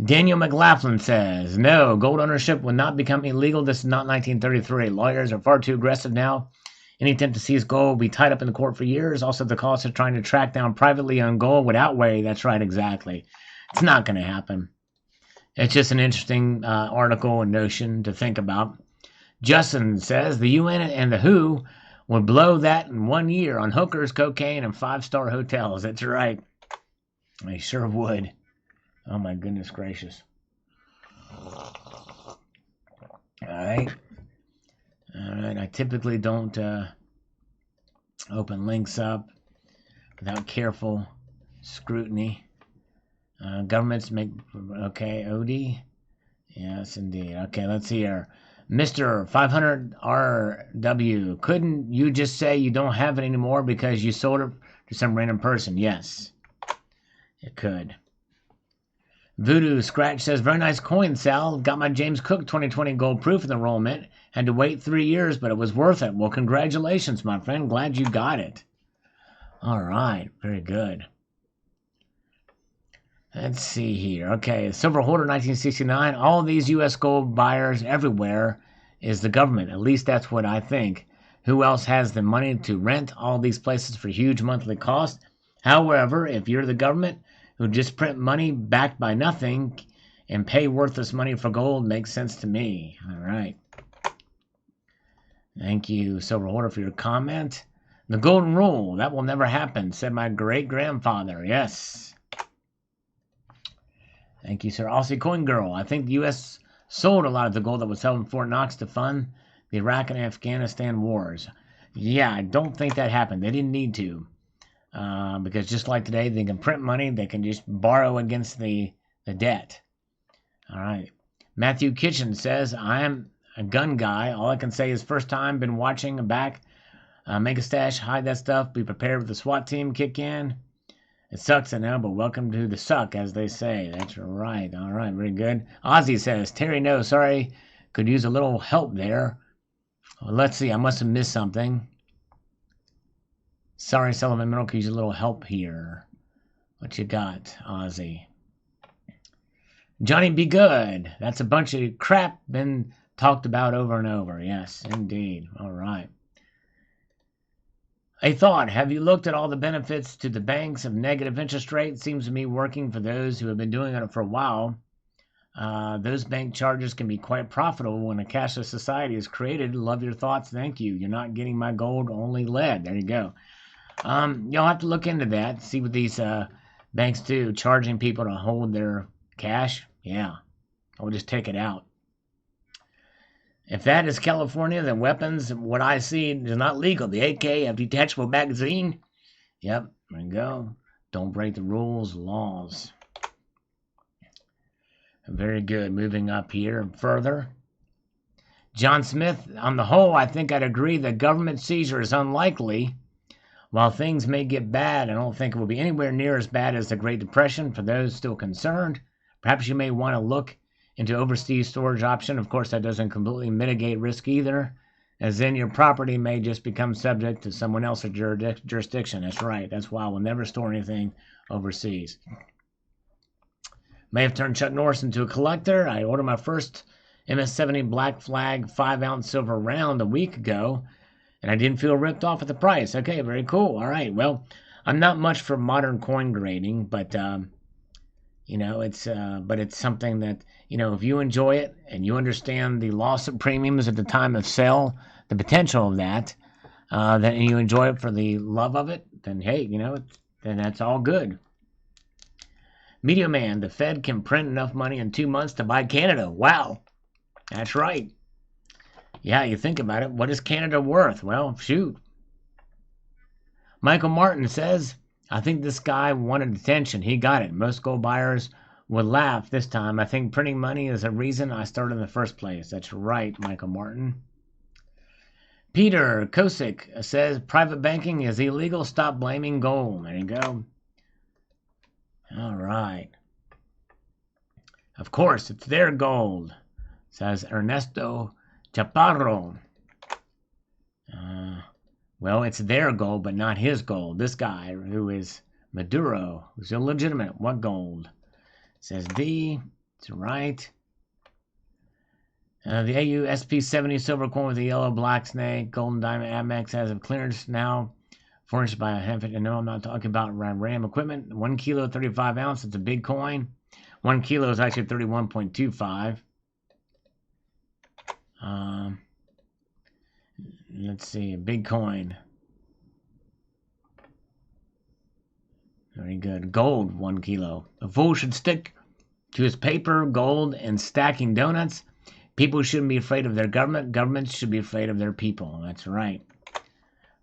Speaker 1: Daniel McLaughlin says, no, gold ownership will not become illegal. This is not 1933. Lawyers are far too aggressive now. Any attempt to seize gold will be tied up in the court for years. Also, the cost of trying to track down privately on gold would outweigh. That's right, exactly. It's not going to happen. It's just an interesting article and notion to think about. Justin says, the UN and the WHO would blow that in 1 year on hookers, cocaine, and 5-star hotels. That's right. They sure would. Oh, my goodness gracious. All right. I typically don't open links up without careful scrutiny. Governments make... Okay, OD? Yes, indeed. Okay, let's see here. Mr. 500RW, couldn't you just say you don't have it anymore because you sold it to some random person? Yes, it could. Voodoo Scratch says, very nice coin, Sal. Got my James Cook 2020 gold proof enrollment. Had to wait 3 years, but it was worth it. Well, congratulations, my friend. Glad you got it. All right, very good. Let's see here. Okay, Silver Hoarder 1969. All these U.S. gold buyers everywhere is the government. At least that's what I think. Who else has the money to rent all these places for huge monthly costs? However, if you're the government who just print money backed by nothing and pay worthless money for gold, makes sense to me. All right. Thank you, Silver Hoarder, for your comment. The golden rule. That will never happen, said my great-grandfather. Yes. Thank you, sir. Aussie Coin Girl. I think the U.S. sold a lot of the gold that was held in Fort Knox to fund the Iraq and Afghanistan wars. Yeah, I don't think that happened. They didn't need to. Because just like today, they can print money. They can just borrow against the debt. All right. Matthew Kitchen says, I am a gun guy. All I can say is first time, been watching back. Make a stash, hide that stuff. Be prepared with the SWAT team kick in. It sucks, I know, but welcome to the suck, as they say. That's right. All right, very good. Ozzy says, Terry, no, sorry. Could use a little help there. Well, let's see. I must have missed something. Sorry, Salivate Metal, could use a little help here. What you got, Ozzy? Johnny Be Good. That's a bunch of crap been talked about over and over. Yes, indeed. All right. A thought, have you looked at all the benefits to the banks of negative interest rate? Seems to me working for those who have been doing it for a while. Those bank charges can be quite profitable when a cashless society is created. Love your thoughts. Thank you. You're not getting my gold, only lead. There you go. You'll have to look into that, see what these banks do, charging people to hold their cash. Yeah, I'll just take it out. If that is California, then weapons, what I see, is not legal. The AK, a detachable magazine. Yep, there you go. Don't break the rules, laws. Very good. Moving up here further. John Smith, on the whole, I think I'd agree that government seizure is unlikely. While things may get bad, I don't think it will be anywhere near as bad as the Great Depression for those still concerned. Perhaps you may want to look into overseas storage option. Of course, that doesn't completely mitigate risk either, as then your property may just become subject to someone else's jurisdiction. That's right. That's why we'll never store anything overseas. May have turned Chuck Norris into a collector. I ordered my first MS-70 Black Flag 5-ounce silver round a week ago, and I didn't feel ripped off at the price. Okay, very cool. All right. Well, I'm not much for modern coin grading, but it's something that, if you enjoy it and you understand the loss of premiums at the time of sale, the potential of that, then you enjoy it for the love of it, then hey, then that's all good. Media Man, the Fed can print enough money in 2 months to buy Canada. Wow, that's right. Yeah, you think about it. What is Canada worth? Well, shoot. Michael Martin says, I think this guy wanted attention. He got it. Most gold buyers would laugh this time. I think printing money is a reason I started in the first place. That's right, Michael Martin. Peter Kosick says, private banking is illegal. Stop blaming gold. There you go. All right. Of course, it's their gold, says Ernesto Chaparro. Well, it's their gold, but not his gold. This guy, who is Maduro, who's illegitimate. What gold? Says D. It's right. The AU SP70 silver coin with the yellow black snake, golden diamond Amex as of clearance now, furnished by a Heffit. And no, I'm not talking about RAM equipment. 1 kilo, 35 ounce. It's a big coin. 1 kilo is actually 31.25. Let's see, a big coin. Very good. Gold, 1 kilo. A fool should stick to his paper, gold, and stacking donuts. People shouldn't be afraid of their government. Governments should be afraid of their people. That's right.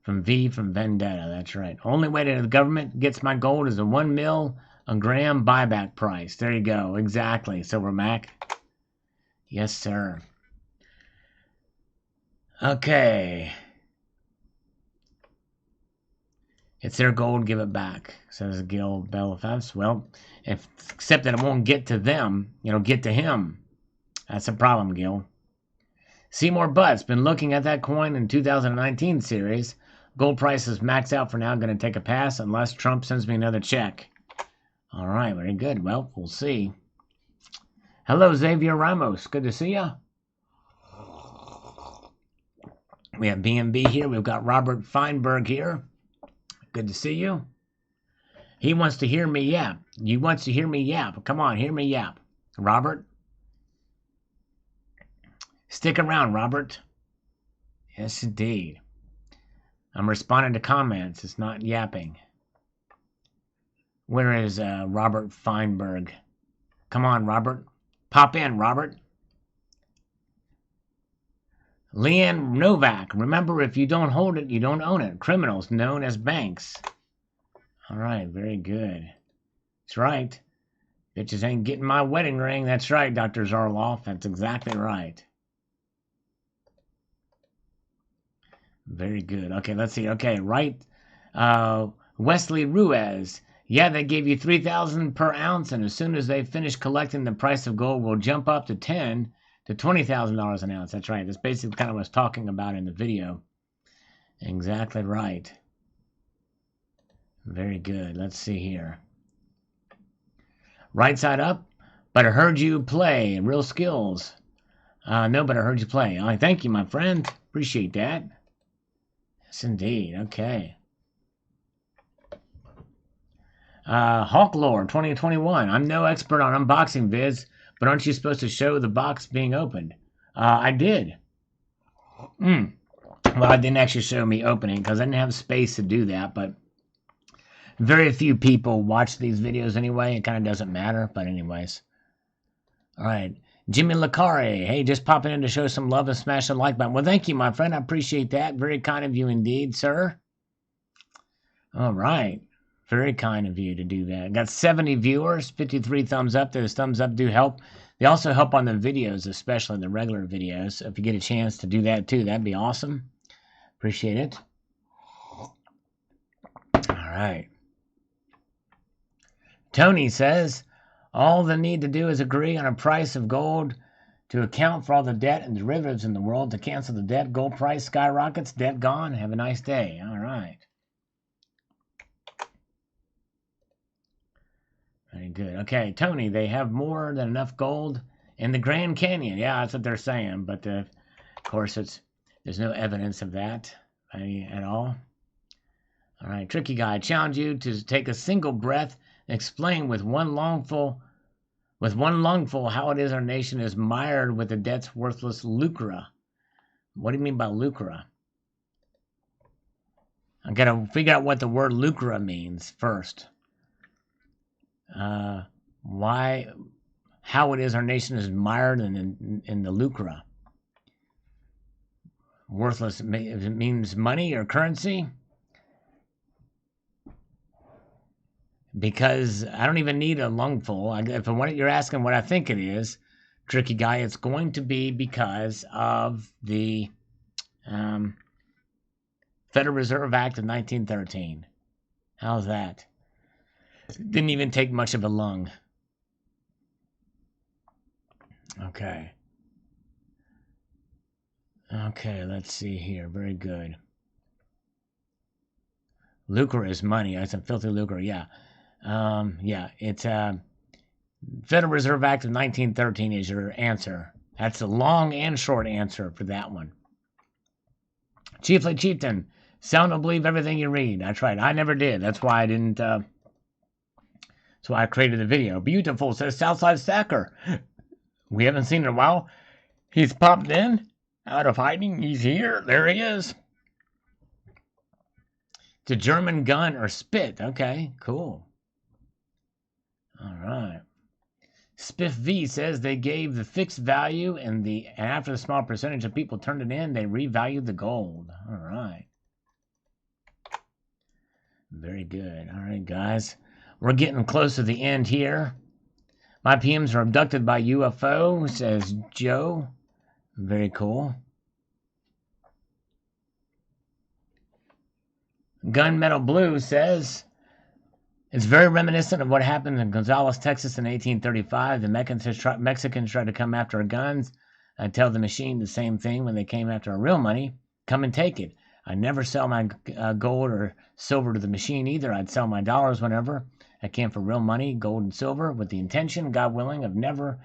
Speaker 1: From V from Vendetta. That's right. Only way that the government gets my gold is a 1 mil a gram buyback price. There you go. Exactly. Silver Mac. Yes, sir. Okay. It's their gold, give it back, says Gil Belfast. Well, except that it won't get to them, it'll get to him. That's a problem, Gil. Seymour Butts, been looking at that coin in 2019 series. Gold price is maxed out for now. Going to take a pass unless Trump sends me another check. All right, very good. Well, we'll see. Hello, Xavier Ramos. Good to see you. We have BNB here. We've got Robert Feinberg here. Good to see you. He wants to hear me yap. You wants to hear me yap. Come on, hear me yap. Robert? Stick around, Robert. Yes, indeed. I'm responding to comments. It's not yapping. Where is Robert Feinberg? Come on, Robert. Pop in, Robert. Leanne Novak. Remember, if you don't hold it, you don't own it. Criminals known as banks. All right, very good. That's right. Bitches ain't getting my wedding ring. That's right, Dr. Zarloff. That's exactly right. Very good. Okay, let's see. Okay, right. Wesley Ruiz. Yeah, they gave you $3,000 per ounce, and as soon as they finish collecting, the price of gold will jump up to $10,000 to $20,000 an ounce. That's right. That's basically kind of what I was talking about in the video. Exactly right. Very good. Let's see here. Right side up. But I heard you play. Real skills. No, but I heard you play. Oh, thank you, my friend. Appreciate that. Yes, indeed. Okay. Hawklore 2021. I'm no expert on unboxing vids, but aren't you supposed to show the box being opened? I did. Well, I didn't actually show me opening because I didn't have space to do that, but very few people watch these videos anyway. It kind of doesn't matter, but anyways. All right. Jimmy Lacari. Hey, just popping in to show some love and smash the like button. Well, thank you, my friend. I appreciate that. Very kind of you indeed, sir. All right. Very kind of you to do that. Got 70 viewers, 53 thumbs up. Those thumbs up do help. They also help on the videos, especially the regular videos. So if you get a chance to do that too, that'd be awesome. Appreciate it. All right. Tony says, all they need to do is agree on a price of gold to account for all the debt and derivatives in the world. To cancel the debt, gold price skyrockets, debt gone. Have a nice day. All right. Very good. Okay, Tony, they have more than enough gold in the Grand Canyon. Yeah, that's what they're saying. But, of course, there's no evidence of that at all. All right, Tricky Guy, I challenge you to take a single breath and explain with one lungful how it is our nation is mired with the debt's worthless lucre. What do you mean by lucre? I got to figure out what the word lucre means first. How it is our nation is mired in the lucre. Worthless, it means money or currency? Because I don't even need a lungful. If you're asking what I think it is, Tricky Guy, it's going to be because of the Federal Reserve Act of 1913. How's that? Didn't even take much of a lung. Okay. Okay, let's see here. Very good. Lucre is money. It's a filthy lucre, yeah. Yeah, it's Federal Reserve Act of 1913 is your answer. That's the long and short answer for that one. Chiefly Chieftain, sound don't believe everything you read. That's right. I never did. That's why I didn't. That's why I created the video. Beautiful, says Southside Stacker. We haven't seen in a while. He's popped in out of hiding. He's here. There he is. It's a German gun or spit. Okay, cool. All right. Spiff V says they gave the fixed value and after the small percentage of people turned it in, they revalued the gold. All right. Very good. All right, guys. We're getting close to the end here. My PMs are abducted by UFO, says Joe. Very cool. Gunmetal Blue says, it's very reminiscent of what happened in Gonzales, Texas in 1835. The Mexicans tried to come after our guns. I tell the machine the same thing when they came after our real money. Come and take it. I never sell my gold or silver to the machine either. I'd sell my dollars whenever I can for real money, gold and silver, with the intention, God willing, of never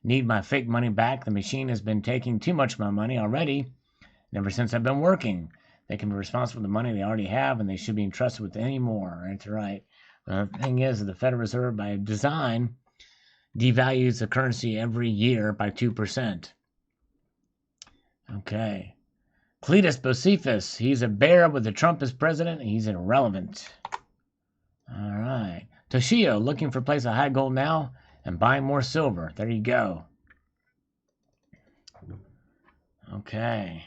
Speaker 1: need my fake money back. The machine has been taking too much of my money already, ever since I've been working. They can be responsible for the money they already have, and they should be entrusted with any more. That's right. The thing is, the Federal Reserve, by design, devalues the currency every year by 2%. Okay. Cletus Bocephus, he's a bear with the Trump as president. He's irrelevant. All right. Toshio, looking for a place of high gold now and buying more silver. There you go. Okay.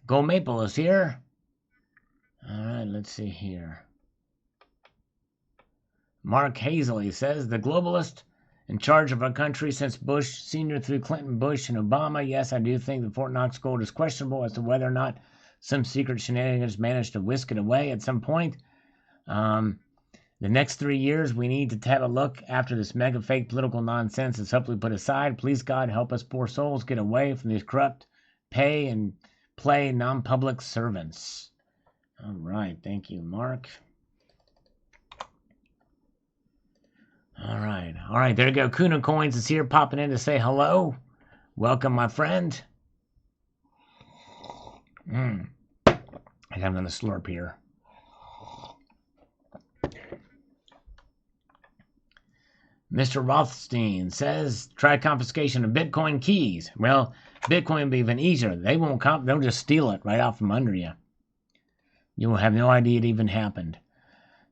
Speaker 1: Gold Maple is here. All right, let's see here. Mark Hazley says, the globalist in charge of our country since Bush Sr. through Clinton, Bush, and Obama. Yes, I do think the Fort Knox gold is questionable as to whether or not some secret shenanigans managed to whisk it away at some point. The next 3 years, we need to have a look after this mega fake political nonsense is hopefully put aside. Please, God, help us poor souls get away from these corrupt pay and play non-public servants. All right, thank you, Mark. All right, there you go. Kuna Coins is here, popping in to say hello. Welcome, my friend. I'm going to slurp here. Mr. Rothstein says, try confiscation of Bitcoin keys. Well, Bitcoin will be even easier. They won't they'll just steal it right out from under you. You will have no idea it even happened.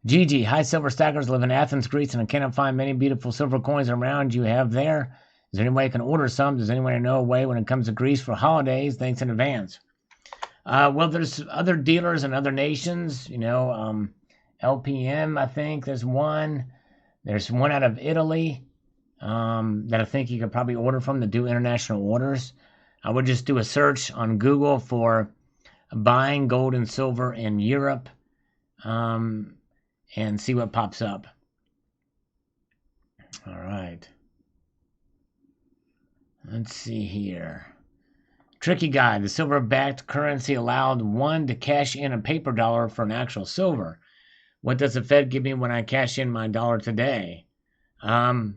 Speaker 1: Gigi, high silver stackers live in Athens, Greece, and I cannot find many beautiful silver coins around you have there. Is there any way I can order some? Does anyone know a way when it comes to Greece for holidays? Thanks in advance. Well, there's other dealers in other nations. You know, LPM, I think there's one. There's one out of Italy that I think you could probably order from to do international orders. I would just do a search on Google for buying gold and silver in Europe and see what pops up. All right. Let's see here. Tricky guy, the silver-backed currency allowed one to cash in a paper dollar for an actual silver. What does the Fed give me when I cash in my dollar today? They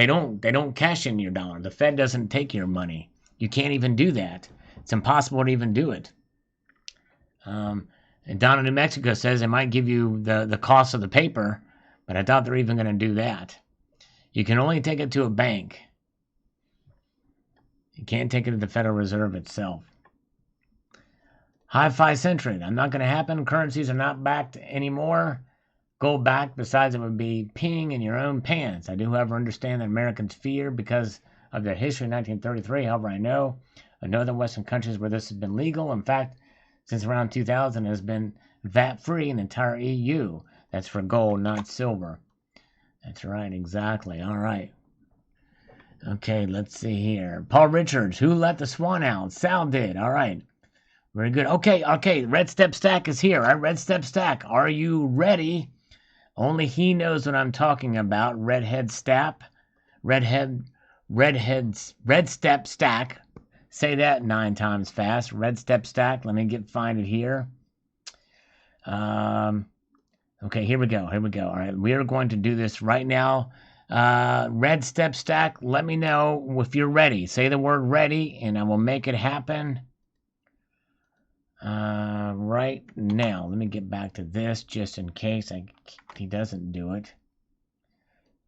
Speaker 1: don't cash in your dollar. The Fed doesn't take your money. You can't even do that. It's impossible to even do it. And Donna, New Mexico says they might give you the cost of the paper, but I doubt they're even going to do that. You can only take it to a bank. You can't take it to the Federal Reserve itself. Hi-Fi Centric, I'm not going to happen. Currencies are not backed anymore. Gold backed, besides it would be peeing in your own pants. I do, however, understand that Americans fear because of their history in 1933. However, I know that Western countries where this has been legal. In fact, since around 2000, it has been VAT-free in the entire EU. That's for gold, not silver. That's right, exactly. All right. Okay, let's see here. Paul Richards, who let the swan out? Sal did. All right. Very good. Okay. Red Step Stack is here. All right, Red Step Stack. Are you ready? Only he knows what I'm talking about. Red Step Stack. Say that 9 times fast. Red Step Stack. Let me find it here. Okay, here we go. All right, we are going to do this right now. Red Step Stack, let me know if you're ready. Say the word ready, and I will make it happen right now. Let me get back to this just in case he doesn't do it.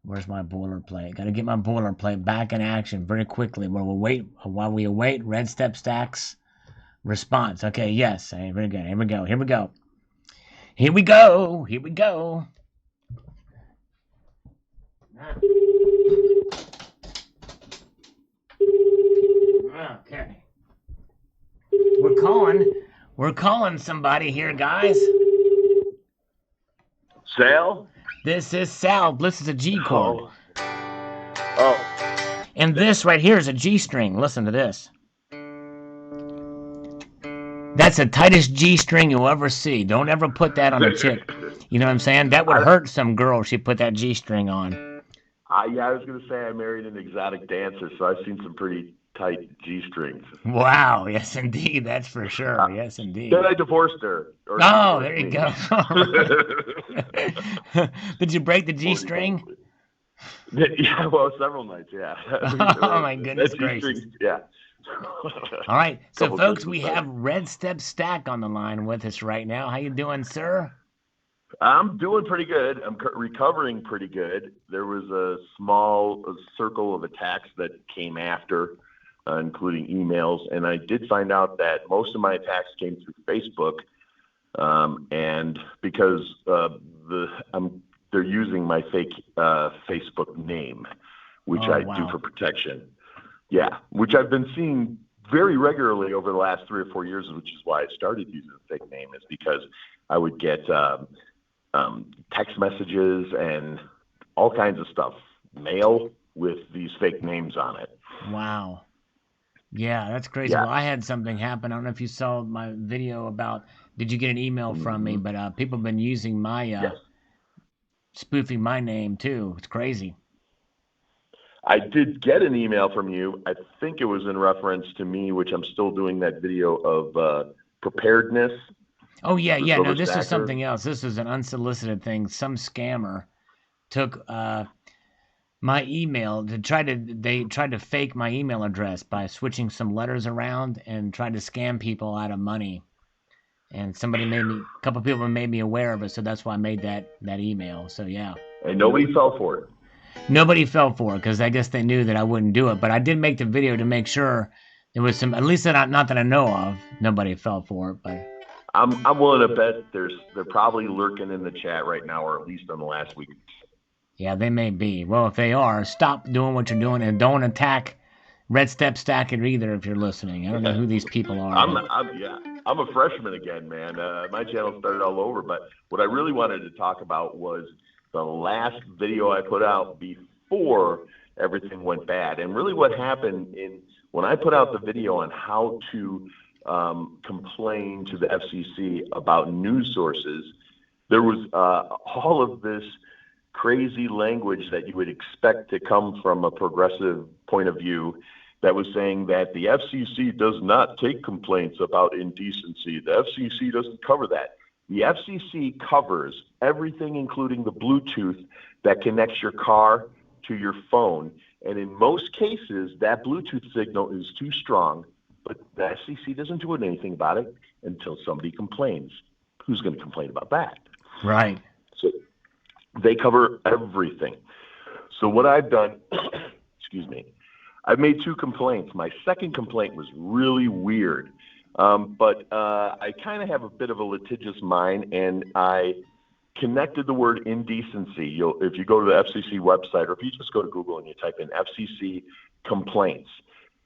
Speaker 1: Where's my boilerplate? Got to get my boilerplate back in action very quickly while we await Red Step Stack's response. Okay, yes. Very good. Here we go. Okay. We're calling somebody here, guys.
Speaker 7: Sal?
Speaker 1: This is Sal. This is a G chord.
Speaker 7: Oh.
Speaker 1: And this right here is a G string. Listen to this. That's the tightest G-string you'll ever see. Don't ever put that on a chick. You know what I'm saying? That would hurt some girl if she put that G-string on.
Speaker 7: Yeah, I was going to say I married an exotic dancer, so I've seen some pretty tight G-strings.
Speaker 1: Wow. Yes, indeed. That's for sure. Yes, indeed.
Speaker 7: Then I divorced her.
Speaker 1: Oh, there you go. Did you break the G-string?
Speaker 7: Yeah, well, several nights, yeah.
Speaker 1: Oh, my goodness gracious.
Speaker 7: Yeah.
Speaker 1: All right. So, folks, we have Red Step Stack on the line with us right now. How you doing, sir?
Speaker 7: I'm doing pretty good. I'm recovering pretty good. There was a small circle of attacks that came after, including emails, and I did find out that most of my attacks came through Facebook, and because they're using my fake Facebook name, which I do for protection. Yeah, which I've been seeing very regularly over the last 3 or 4 years, which is why I started using a fake name, is because I would get text messages and all kinds of stuff, mail with these fake names on it.
Speaker 1: Wow. Yeah, that's crazy.
Speaker 7: Yeah.
Speaker 1: Well, I had something happen. I don't know if you saw my video about, did you get an email from me? But people have been using my, spoofing my name too. It's crazy.
Speaker 7: I did get an email from you. I think it was in reference to me, which I'm still doing that video of preparedness.
Speaker 1: Oh, yeah. No, this is something else. This is an unsolicited thing. Some scammer took my email they tried to fake my email address by switching some letters around and tried to scam people out of money. And a couple people made me aware of it, so that's why I made that email. So, yeah.
Speaker 7: And nobody fell for it.
Speaker 1: Nobody fell for it because I guess they knew that I wouldn't do it. But I did make the video to make sure there was some, at least not that I know of, nobody fell for it. But
Speaker 7: I'm willing to bet they're probably lurking in the chat right now, or at least on the last week.
Speaker 1: Yeah, they may be. Well, if they are, stop doing what you're doing and don't attack Red Step Stacker either if you're listening. I don't know who these people are.
Speaker 7: I'm a freshman again, man. My channel started all over, but what I really wanted to talk about was the last video I put out before everything went bad. And really what happened when I put out the video on how to complain to the FCC about news sources, there was all of this crazy language that you would expect to come from a progressive point of view that was saying that the FCC does not take complaints about indecency. The FCC doesn't cover that. The FCC covers everything, including the Bluetooth that connects your car to your phone. And in most cases, that Bluetooth signal is too strong, but the FCC doesn't do anything about it until somebody complains. Who's going to complain about that?
Speaker 1: Right.
Speaker 7: So they cover everything. So what I've done, excuse me, I've made 2 complaints. My second complaint was really weird. But I kind of have a bit of a litigious mind, and I connected the word indecency. If you go to the FCC website, or if you just go to Google and you type in FCC complaints,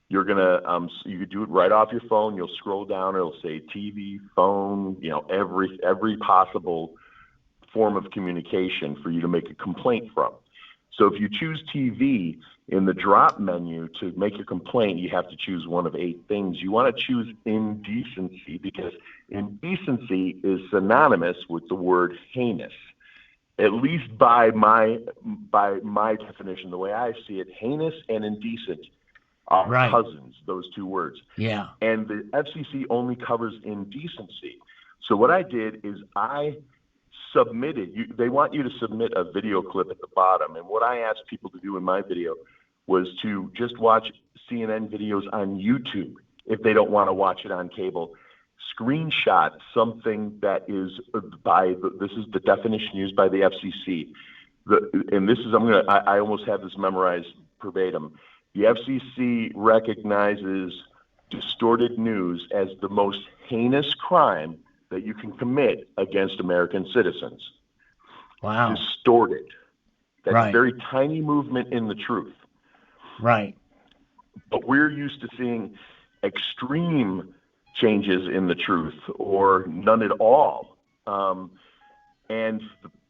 Speaker 7: you're gonna you could do it right off your phone. You'll scroll down, it'll say TV, phone, every possible form of communication for you to make a complaint from. So if you choose TV in the drop menu to make a complaint, you have to choose one of 8 things. You want to choose indecency because indecency is synonymous with the word heinous. At least by my definition, the way I see it, heinous and indecent are cousins, those 2 words.
Speaker 1: Yeah.
Speaker 7: And the FCC only covers indecency. So what I did is I submitted, they want you to submit a video clip at the bottom. And what I asked people to do in my video was to just watch CNN videos on YouTube if they don't want to watch it on cable. Screenshot something that is this is the definition used by the FCC. I almost have this memorized verbatim. The FCC recognizes distorted news as the most heinous crime that you can commit against American citizens.
Speaker 1: Wow.
Speaker 7: Distorted. That's a very tiny movement in the truth.
Speaker 1: Right.
Speaker 7: But we're used to seeing extreme changes in the truth or none at all. And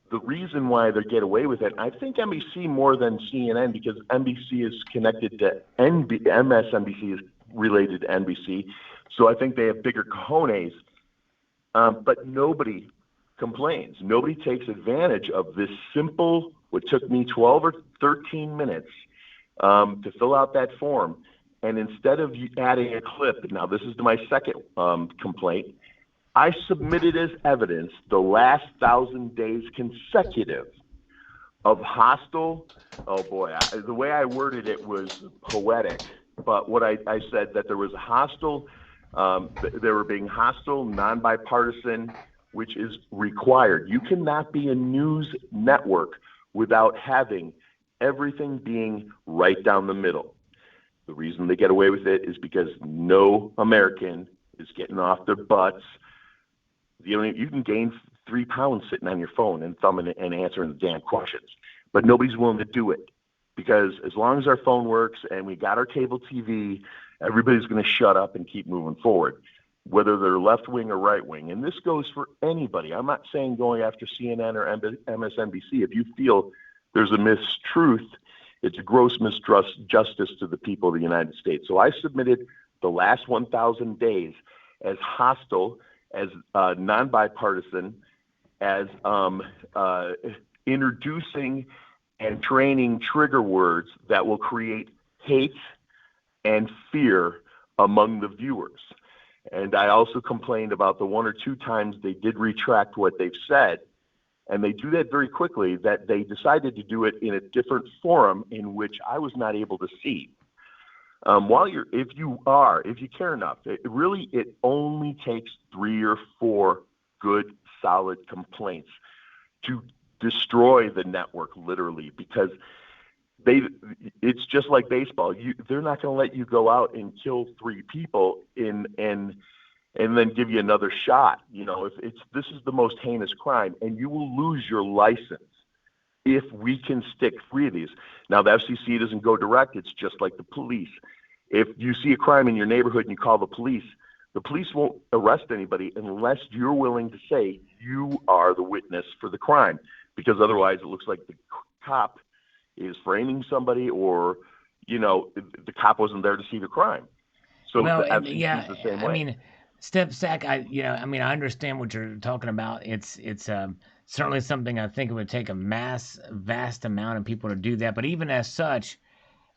Speaker 7: the reason why they get away with it, I think NBC more than CNN, because NBC is connected to MSNBC is related to NBC. So I think they have bigger cojones, but nobody complains. Nobody takes advantage of this simple, what took me 12 or 13 minutes to fill out that form. And instead of adding a clip, now this is my second complaint, I submitted as evidence the last 1,000 days consecutive of hostile, oh boy, the way I worded it was poetic, but what I said that there was a hostile, they were being hostile, non-bipartisan, which is required. You cannot be a news network without having everything being right down the middle. The reason they get away with it is because no American is getting off their butts. You can gain 3 pounds sitting on your phone and thumbing and answering the damn questions, but nobody's willing to do it because as long as our phone works and we got our cable TV, everybody's going to shut up and keep moving forward, whether they're left wing or right wing. And this goes for anybody. I'm not saying going after CNN or MSNBC. If you feel there's a mistruth, it's a gross misjustice to the people of the United States. So I submitted the last 1,000 days as hostile, as non-bipartisan, as introducing and training trigger words that will create hate and fear among the viewers. And I also complained about the 1 or 2 times they did retract what they've said. And they do that very quickly, that they decided to do it in a different forum in which I was not able to see. If you care enough, it only takes 3 or 4 good, solid complaints to destroy the network, literally, because it's just like baseball. They're not going to let you go out and kill 3 people and then give you another shot. This is the most heinous crime, and you will lose your license if we can stick 3 of these. Now, the FCC doesn't go direct. It's just like the police. If you see a crime in your neighborhood and you call the police won't arrest anybody unless you're willing to say you are the witness for the crime, because otherwise it looks like the cop is framing somebody, or the cop wasn't there to see the crime. So the FCC is the same way.
Speaker 1: I mean, Zach, I understand what you're talking about. It's certainly something I think it would take a vast amount of people to do that. But even as such,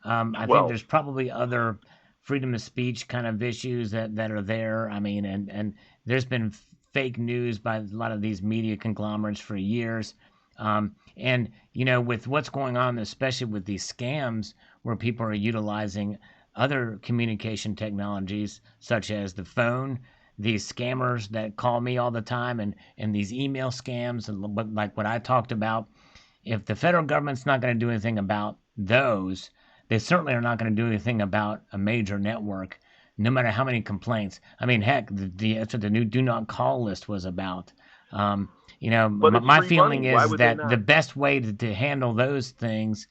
Speaker 1: I think there's probably other freedom of speech kind of issues that are there. I mean, and there's been fake news by a lot of these media conglomerates for years. And, with what's going on, especially with these scams where people are utilizing other communication technologies, such as the phone, these scammers that call me all the time, and these email scams, and like what I talked about, if the federal government's not going to do anything about those, they certainly are not going to do anything about a major network, no matter how many complaints. I mean, heck, that's what the new do not call list was about. My feeling is that the best way to handle those things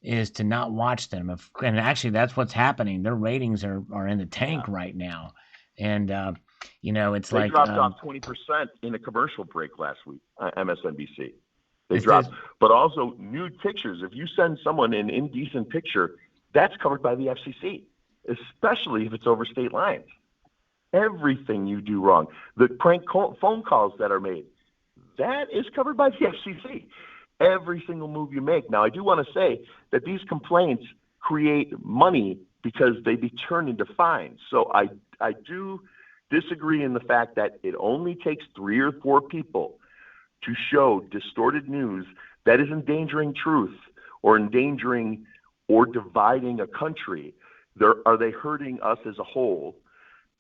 Speaker 1: is to not watch them. And actually, that's what's happening. Their ratings are in the tank right now. And, it's
Speaker 7: they
Speaker 1: like...
Speaker 7: dropped off 20% in a commercial break last week, MSNBC. They dropped. But also, nude pictures. If you send someone an indecent picture, that's covered by the FCC, especially if it's over state lines. Everything you do wrong. The prank phone calls that are made, that is covered by the FCC. Every single move you make. Now, I do want to say that these complaints create money because they be turned into fines. So I do disagree in the fact that it only takes 3 or 4 people to show distorted news that is endangering truth or endangering or dividing a country. Are they hurting us as a whole?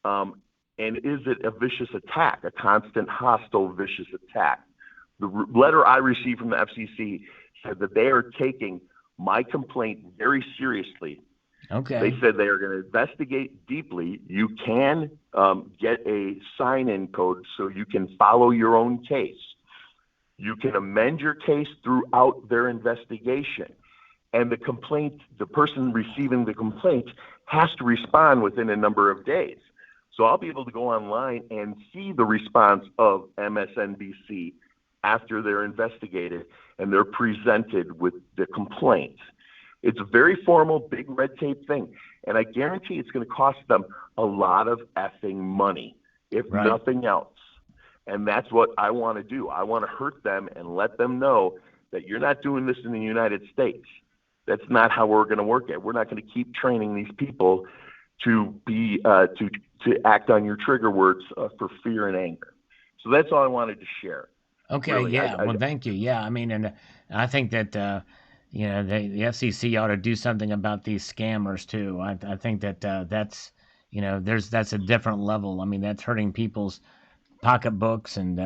Speaker 7: And is it a vicious attack, a constant, hostile, vicious attack? The letter I received from the FCC said that they are taking my complaint very seriously.
Speaker 1: Okay.
Speaker 7: They said they are going to investigate deeply. You can get a sign-in code so you can follow your own case. You can amend your case throughout their investigation. And the person receiving the complaint has to respond within a number of days. So I'll be able to go online and see the response of MSNBC after they're investigated and they're presented with the complaint. It's a very formal, big red tape thing. And I guarantee it's going to cost them a lot of effing money, if
Speaker 1: Right.
Speaker 7: nothing else. And that's what I want to do. I want to hurt them and let them know that you're not doing this in the United States. That's not how we're going to work it. We're not going to keep training these people to be to act on your trigger words for fear and anger. So that's all I wanted to share.
Speaker 1: Okay,
Speaker 7: Really,
Speaker 1: yeah. Well, thank you. Yeah, I mean, and I think that you know, the FCC ought to do something about these scammers too. I think that that's, you know, that's a different level. I mean, that's hurting people's pocketbooks and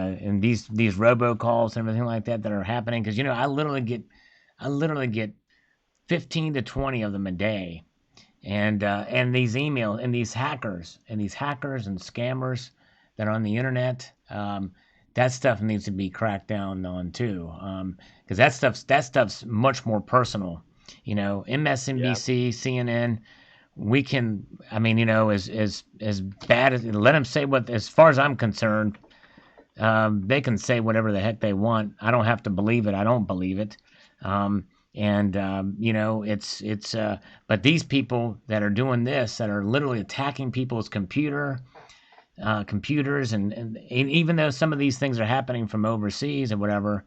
Speaker 1: these robocalls and everything like that are happening. Because, you know, I literally get 15 to 20 of them a day, and these emails and these hackers and scammers that are on the internet. That stuff needs to be cracked down on too, because that stuff's much more personal. You know, MSNBC, CNN, we can. I mean, you know, as bad as, let them say what. As far as I'm concerned, they can say whatever the heck they want. I don't have to believe it. I don't believe it. You know, it's. But these people that are doing this, that are literally attacking people's computers, and even though some of these things are happening from overseas or whatever,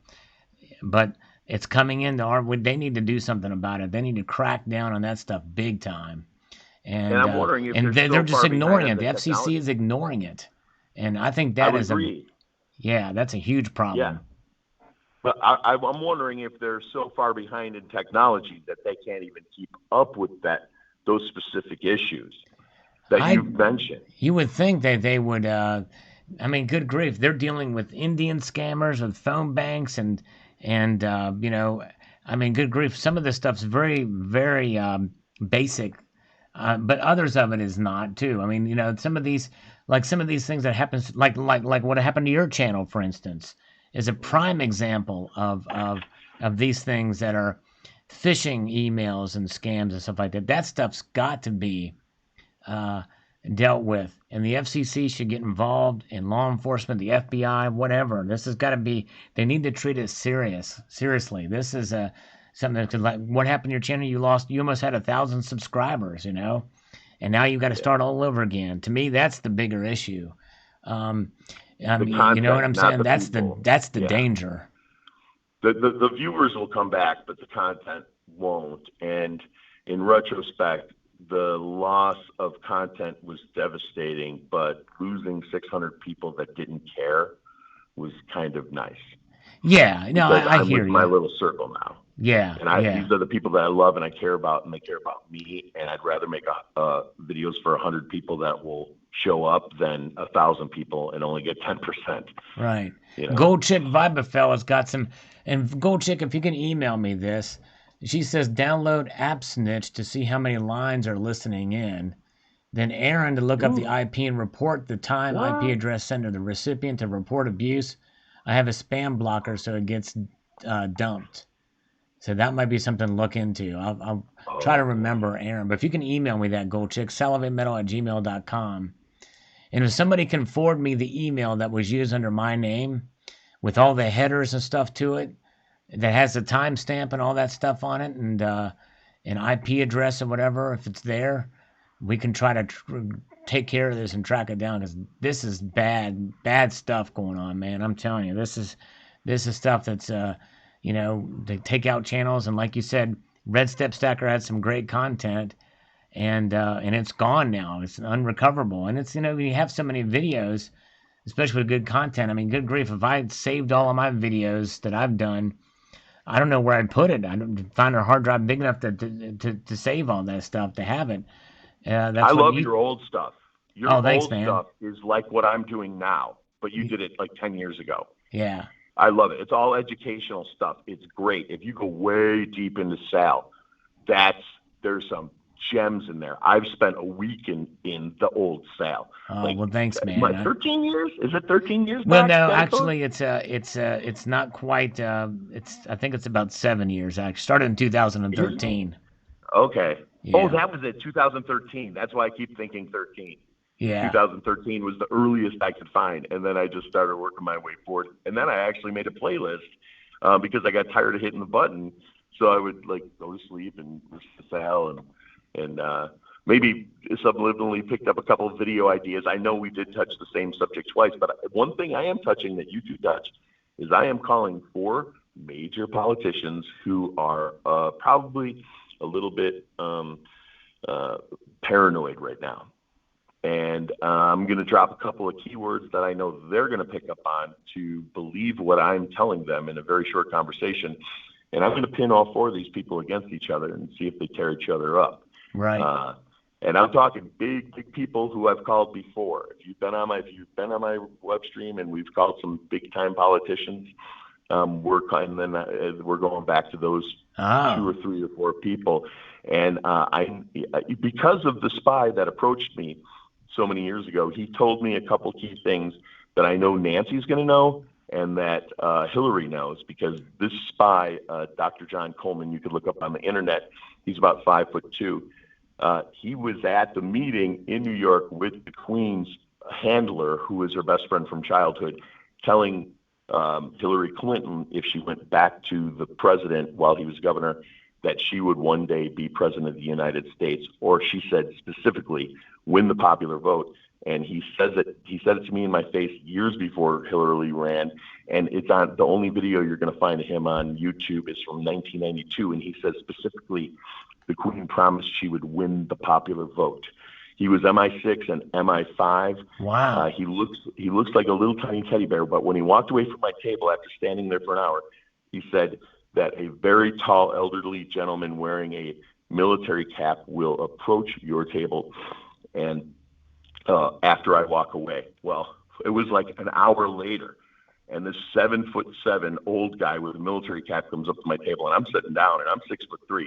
Speaker 1: but it's coming into they need to do something about it. They need to crack down on that stuff big time. And
Speaker 7: I'm wondering if
Speaker 1: they're just ignoring it. The FCC
Speaker 7: technology
Speaker 1: is ignoring it. And I think
Speaker 7: I
Speaker 1: that
Speaker 7: would
Speaker 1: is
Speaker 7: agree.
Speaker 1: that's a huge problem.
Speaker 7: Yeah. But I'm wondering if they're so far behind in technology that they can't even keep up with those specific issues that you've mentioned.
Speaker 1: You would think that they would. I mean, good grief, they're dealing with Indian scammers with phone banks and you know, I mean, good grief, some of this stuff's very, very basic, but others of it is not too. I mean, you know, some of these things that happens, like what happened to your channel, for instance, is a prime example of these things that are phishing emails and scams and stuff like that. That stuff's got to be dealt with, and the FCC should get involved, in law enforcement, the FBI, whatever. This has got to be. They need to treat it seriously. This is something that could, like what happened to your channel. You almost had 1,000 subscribers, you know, and now you got to start all over again. To me, that's the bigger issue. I mean,
Speaker 7: content,
Speaker 1: you know what I'm saying? That's
Speaker 7: people.
Speaker 1: that's the
Speaker 7: Yeah.
Speaker 1: danger.
Speaker 7: The viewers will come back, but the content won't. And in retrospect, the loss of content was devastating, but losing 600 people that didn't care was kind of nice.
Speaker 1: I hear you.
Speaker 7: My little circle now.
Speaker 1: Yeah,
Speaker 7: And these are the people that I love and I care about, and they care about me. And I'd rather make videos for 100 people that will show up than 1,000 people and only get 10%.
Speaker 1: Right.
Speaker 7: You know?
Speaker 1: Gold Chick Vibafel has got some, and Gold Chick, if you can email me this, she says download AppSnitch to see how many lines are listening in. Then Aaron to look up the IP and report the time, IP address sent to the recipient to report abuse. I have a spam blocker so it gets dumped. So that might be something to look into. I'll try to remember Aaron. But if you can email me that, Gold Chick, salivatemetal@gmail.com. And if somebody can forward me the email that was used under my name with all the headers and stuff to it, that has the timestamp and all that stuff on it, and an IP address or whatever, if it's there, we can try to take care of this and track it down, because this is bad stuff going on, man. I'm telling you, this is stuff that's you know, they take out channels, and like you said, Red Step Stacker had some great content, and it's gone now. It's unrecoverable, and it's, you know, when you have so many videos, especially with good content. I mean, good grief, if I had saved all of my videos that I've done, I don't know where I'd put it. I don't find a hard drive big enough to save all that stuff, to have it.
Speaker 7: I love your old stuff. Your
Speaker 1: thanks,
Speaker 7: old
Speaker 1: man.
Speaker 7: stuff is like what I'm doing now, but you did it like 10 years ago.
Speaker 1: Yeah.
Speaker 7: I love it. It's all educational stuff. It's great. If you go way deep into Sal, there's some gems in there. I've spent a week in the old Sal.
Speaker 1: Oh, well, thanks, man.
Speaker 7: What, 13 years? Is it 13 years?
Speaker 1: Well,
Speaker 7: back,
Speaker 1: no,
Speaker 7: Central?
Speaker 1: actually, it's not quite. I think it's about 7 years. Actually, started in 2013.
Speaker 7: Okay.
Speaker 1: Yeah.
Speaker 7: Oh, that was it. 2013. That's why I keep thinking 13.
Speaker 1: Yeah.
Speaker 7: 2013 was the earliest I could find, and then I just started working my way forward. And then I actually made a playlist because I got tired of hitting the button. So I would like go to sleep and listen to Sal and maybe subliminally picked up a couple of video ideas. I know we did touch the same subject twice, but one thing I am touching that you two touch is I am calling 4 major politicians who are probably a little bit paranoid right now. And I'm going to drop a couple of keywords that I know they're going to pick up on to believe what I'm telling them in a very short conversation. And I'm going to pin all 4 of these people against each other and see if they tear each other up.
Speaker 1: Right.
Speaker 7: And I'm talking big people who I've called before. If you've been on my web stream and we've called some big time politicians, we're going back to those 2 or 3 or 4 people. And because of the spy that approached me so many years ago, he told me a couple key things that I know Nancy's going to know and that Hillary knows, because this spy, Dr. John Coleman, you could look up on the internet. He's about 5'2". He was at the meeting in New York with the Queen's handler, who is her best friend from childhood, telling Hillary Clinton, if she went back to the president while he was governor, that she would one day be president of the United States, or she said specifically, win the popular vote. And he said it to me in my face years before Hillary ran, and it's on the only video you're going to find of him on YouTube is from 1992, and he says specifically, the Queen promised she would win the popular vote. He was MI6 and MI5.
Speaker 1: Wow.
Speaker 7: He looks like a little tiny teddy bear, but when he walked away from my table after standing there for an hour, he said that a very tall elderly gentleman wearing a military cap will approach your table and after I walk away. Well, it was like an hour later, and this 7'7" old guy with a military cap comes up to my table, and I'm sitting down, and I'm 6'3",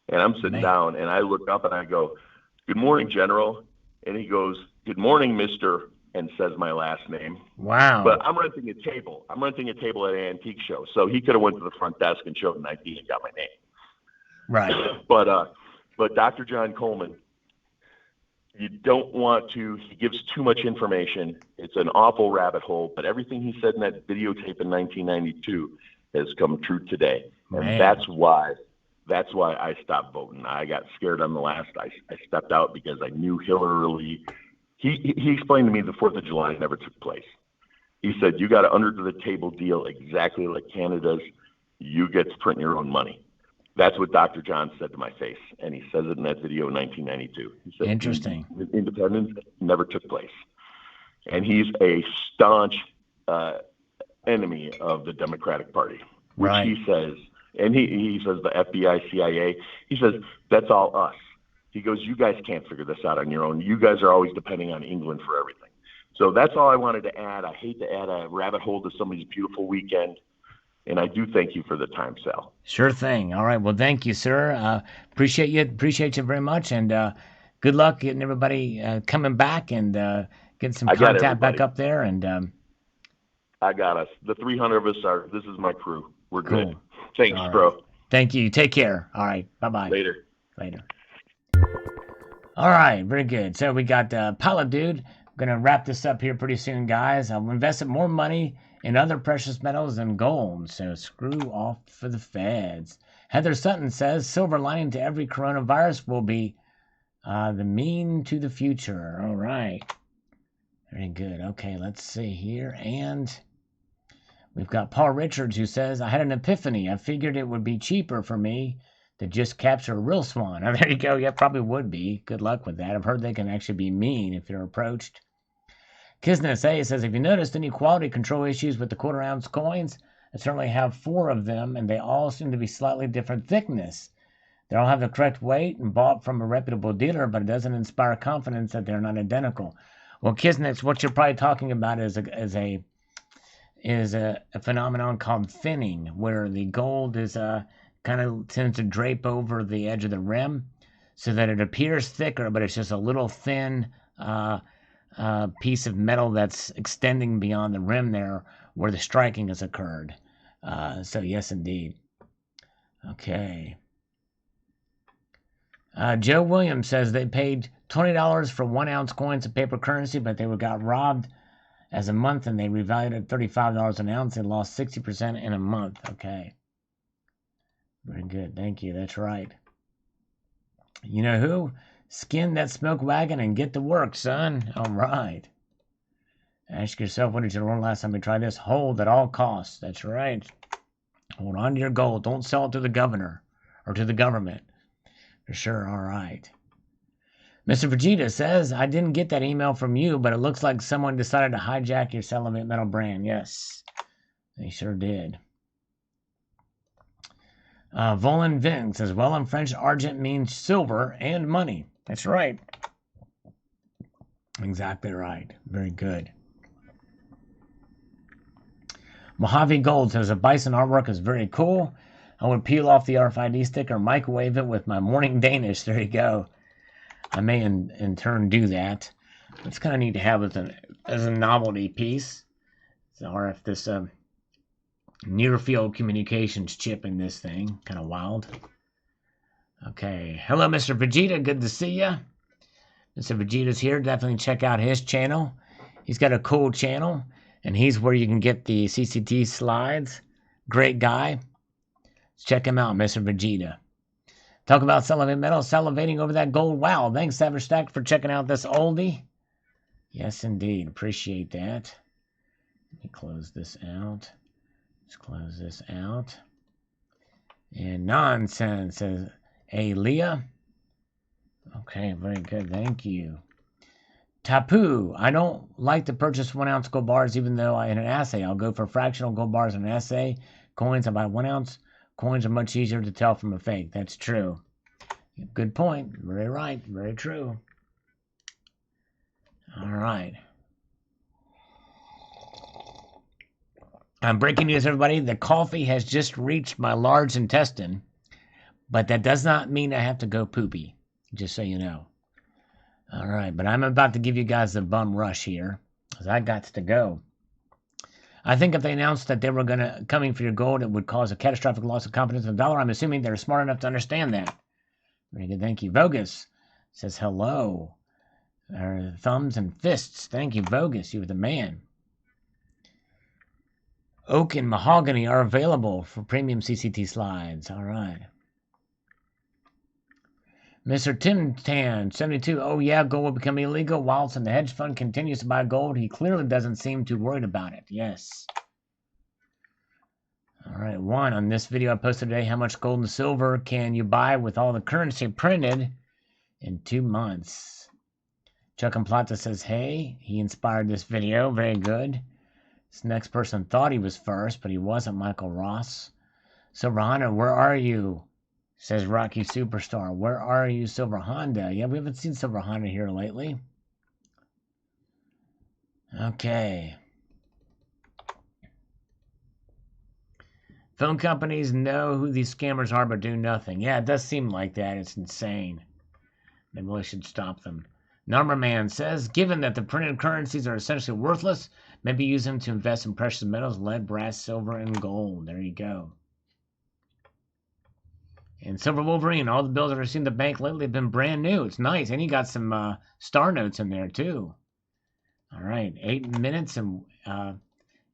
Speaker 7: and I'm sitting down, and I look up and I go, "Good morning, General," and he goes, "Good morning, Mister," and says my last name.
Speaker 1: Wow.
Speaker 7: But I'm renting a table. I'm renting a table at an antique show, so he could have went to the front desk and showed an ID and got my name.
Speaker 1: Right.
Speaker 7: But Dr. John Coleman, you don't want to, he gives too much information. It's an awful rabbit hole, but everything he said in that videotape in 1992 has come true today. And
Speaker 1: Man.
Speaker 7: that's why I stopped voting. I got scared on the last. I stepped out because I knew Hillary. He explained to me the 4th of July never took place. He said, you got an under-the-table deal exactly like Canada's. You get to print your own money. That's what Dr. John said to my face, and he says it in that video in 1992. He said,
Speaker 1: interesting.
Speaker 7: Independence never took place. And he's a staunch enemy of the Democratic Party, which
Speaker 1: Right.
Speaker 7: he says, and he says the FBI, CIA, he says, that's all us. He goes, you guys can't figure this out on your own. You guys are always depending on England for everything. So that's all I wanted to add. I hate to add a rabbit hole to somebody's beautiful weekend. And I do thank you for the time, Sal.
Speaker 1: Sure thing. All right. Well, thank you, sir. Appreciate you very much. And good luck getting everybody coming back and getting some contact back up there. And
Speaker 7: I got us. The 300 of us this is my crew. We're
Speaker 1: cool.
Speaker 7: good. Thanks,
Speaker 1: All
Speaker 7: bro.
Speaker 1: right. Thank you. Take care. All right. Bye-bye.
Speaker 7: Later.
Speaker 1: All right. Very good. So we got Pilot Dude. I'm going to wrap this up here pretty soon, guys. I've invested more money in other precious metals than gold, so screw off for the feds. Heather Sutton says, silver lining to every coronavirus will be the mean to the future. All right. Very good. Okay, let's see here. And we've got Paul Richards who says, I had an epiphany. I figured it would be cheaper for me to just capture a real swan. Oh, there you go. Yeah, probably would be. Good luck with that. I've heard they can actually be mean if they're approached. Kisnes A says, have you noticed any quality control issues with the quarter-ounce coins? I certainly have 4 of them, and they all seem to be slightly different thickness. They all have the correct weight and bought from a reputable dealer, but it doesn't inspire confidence that they're not identical. Well, Kisnes, what you're probably talking about is a phenomenon called thinning, where the gold is kind of tends to drape over the edge of the rim so that it appears thicker, but it's just a little thin piece of metal that's extending beyond the rim there where the striking has occurred. So yes, indeed. Okay. Joe Williams says they paid $20 for 1-ounce coins of paper currency, but they got robbed as a month and they revalued at $35 an ounce and lost 60% in a month. Okay. Very good. Thank you. That's right. You know who? Skin that smoke wagon and get to work, son. All right. Ask yourself, what did you learn last time you tried this? Hold at all costs. That's right. Hold on to your gold. Don't sell it to the governor or to the government. For sure. All right. Mr. Vegeta says, I didn't get that email from you, but it looks like someone decided to hijack your Salivate Metal brand. Yes, they sure did. Volan Ving says, well, in French, argent means silver and money. That's right. Exactly right. Very good. Mojave Gold says, the bison artwork is very cool. I would peel off the RFID sticker, microwave it with my morning Danish. There you go. I may in turn do that. It's kind of neat to have as a novelty piece. Or if this near field communications chip in this thing. Kind of wild. Okay. Hello, Mr. Vegeta. Good to see you. Mr. Vegeta's here. Definitely check out his channel. He's got a cool channel. And he's where you can get the CCT slides. Great guy. Check him out, Mr. Vegeta. Talk about Salivate Metal, salivating over that gold. Wow, thanks, Saverstack, for checking out this oldie. Yes, indeed. Appreciate that. Let me close this out. Let's close this out. And nonsense says, hey, Leah. Okay, very good. Thank you. Tapu, I don't like to purchase 1 ounce gold bars, even though in an assay, I'll go for fractional gold bars in an assay. Coins, I buy 1 ounce. Coins are much easier to tell from a fake. That's true. Good point. Very right. Very true. All right. Breaking news, everybody. The coffee has just reached my large intestine, but that does not mean I have to go poopy, just so you know. All right, but I'm about to give you guys a bum rush here, because I got to go. I think if they announced that they were coming for your gold, it would cause a catastrophic loss of confidence in the dollar. I'm assuming they're smart enough to understand that. Very good. Thank you. Vogus says hello. Thumbs and fists. Thank you, Vogus. You were the man. Oak and mahogany are available for premium CCT slides. All right. Mr. Tim Tan, 72. Oh, yeah, gold will become illegal. Whilst the hedge fund continues to buy gold, he clearly doesn't seem too worried about it. Yes. All right, one. On this video I posted today, how much gold and silver can you buy with all the currency printed in 2 months? Chuck and Plata says, hey, he inspired this video. Very good. This next person thought he was first, but he wasn't. Michael Ross. Silver Honda, where are you? Says Rocky Superstar. Where are you, Silver Honda? Yeah, we haven't seen Silver Honda here lately. Okay. Phone companies know who these scammers are but do nothing. Yeah, it does seem like that. It's insane. Maybe we should stop them. Numberman says, given that the printed currencies are essentially worthless, maybe use them to invest in precious metals, lead, brass, silver, and gold. There you go. And Silver Wolverine, all the bills that I've seen the bank lately have been brand new. It's nice. And you got some star notes in there, too. All right. 8 minutes and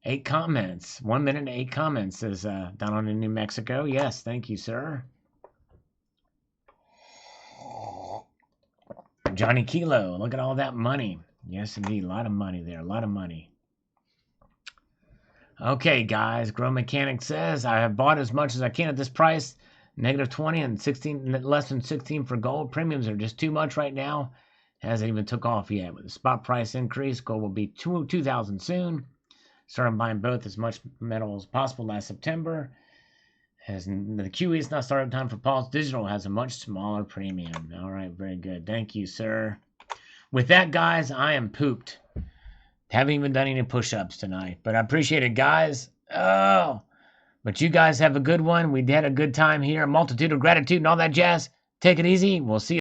Speaker 1: 8 comments. 1 minute and 8 comments is down on in New Mexico. Yes, thank you, sir. Johnny Kilo, look at all that money. Yes, indeed. A lot of money there. A lot of money. Okay, guys. Grow Mechanic says, I have bought as much as I can at this price. -20 and 16, less than 16 for gold. Premiums are just too much right now. Hasn't even took off yet. With the spot price increase, gold will be 2,000 soon. Started buying both as much metal as possible last September. As the QE is not started time for Pulse, Digital has a much smaller premium. All right, very good. Thank you, sir. With that, guys, I am pooped. Haven't even done any push-ups tonight, but I appreciate it, guys. Oh. But you guys have a good one. We had a good time here. A multitude of gratitude and all that jazz. Take it easy. We'll see you.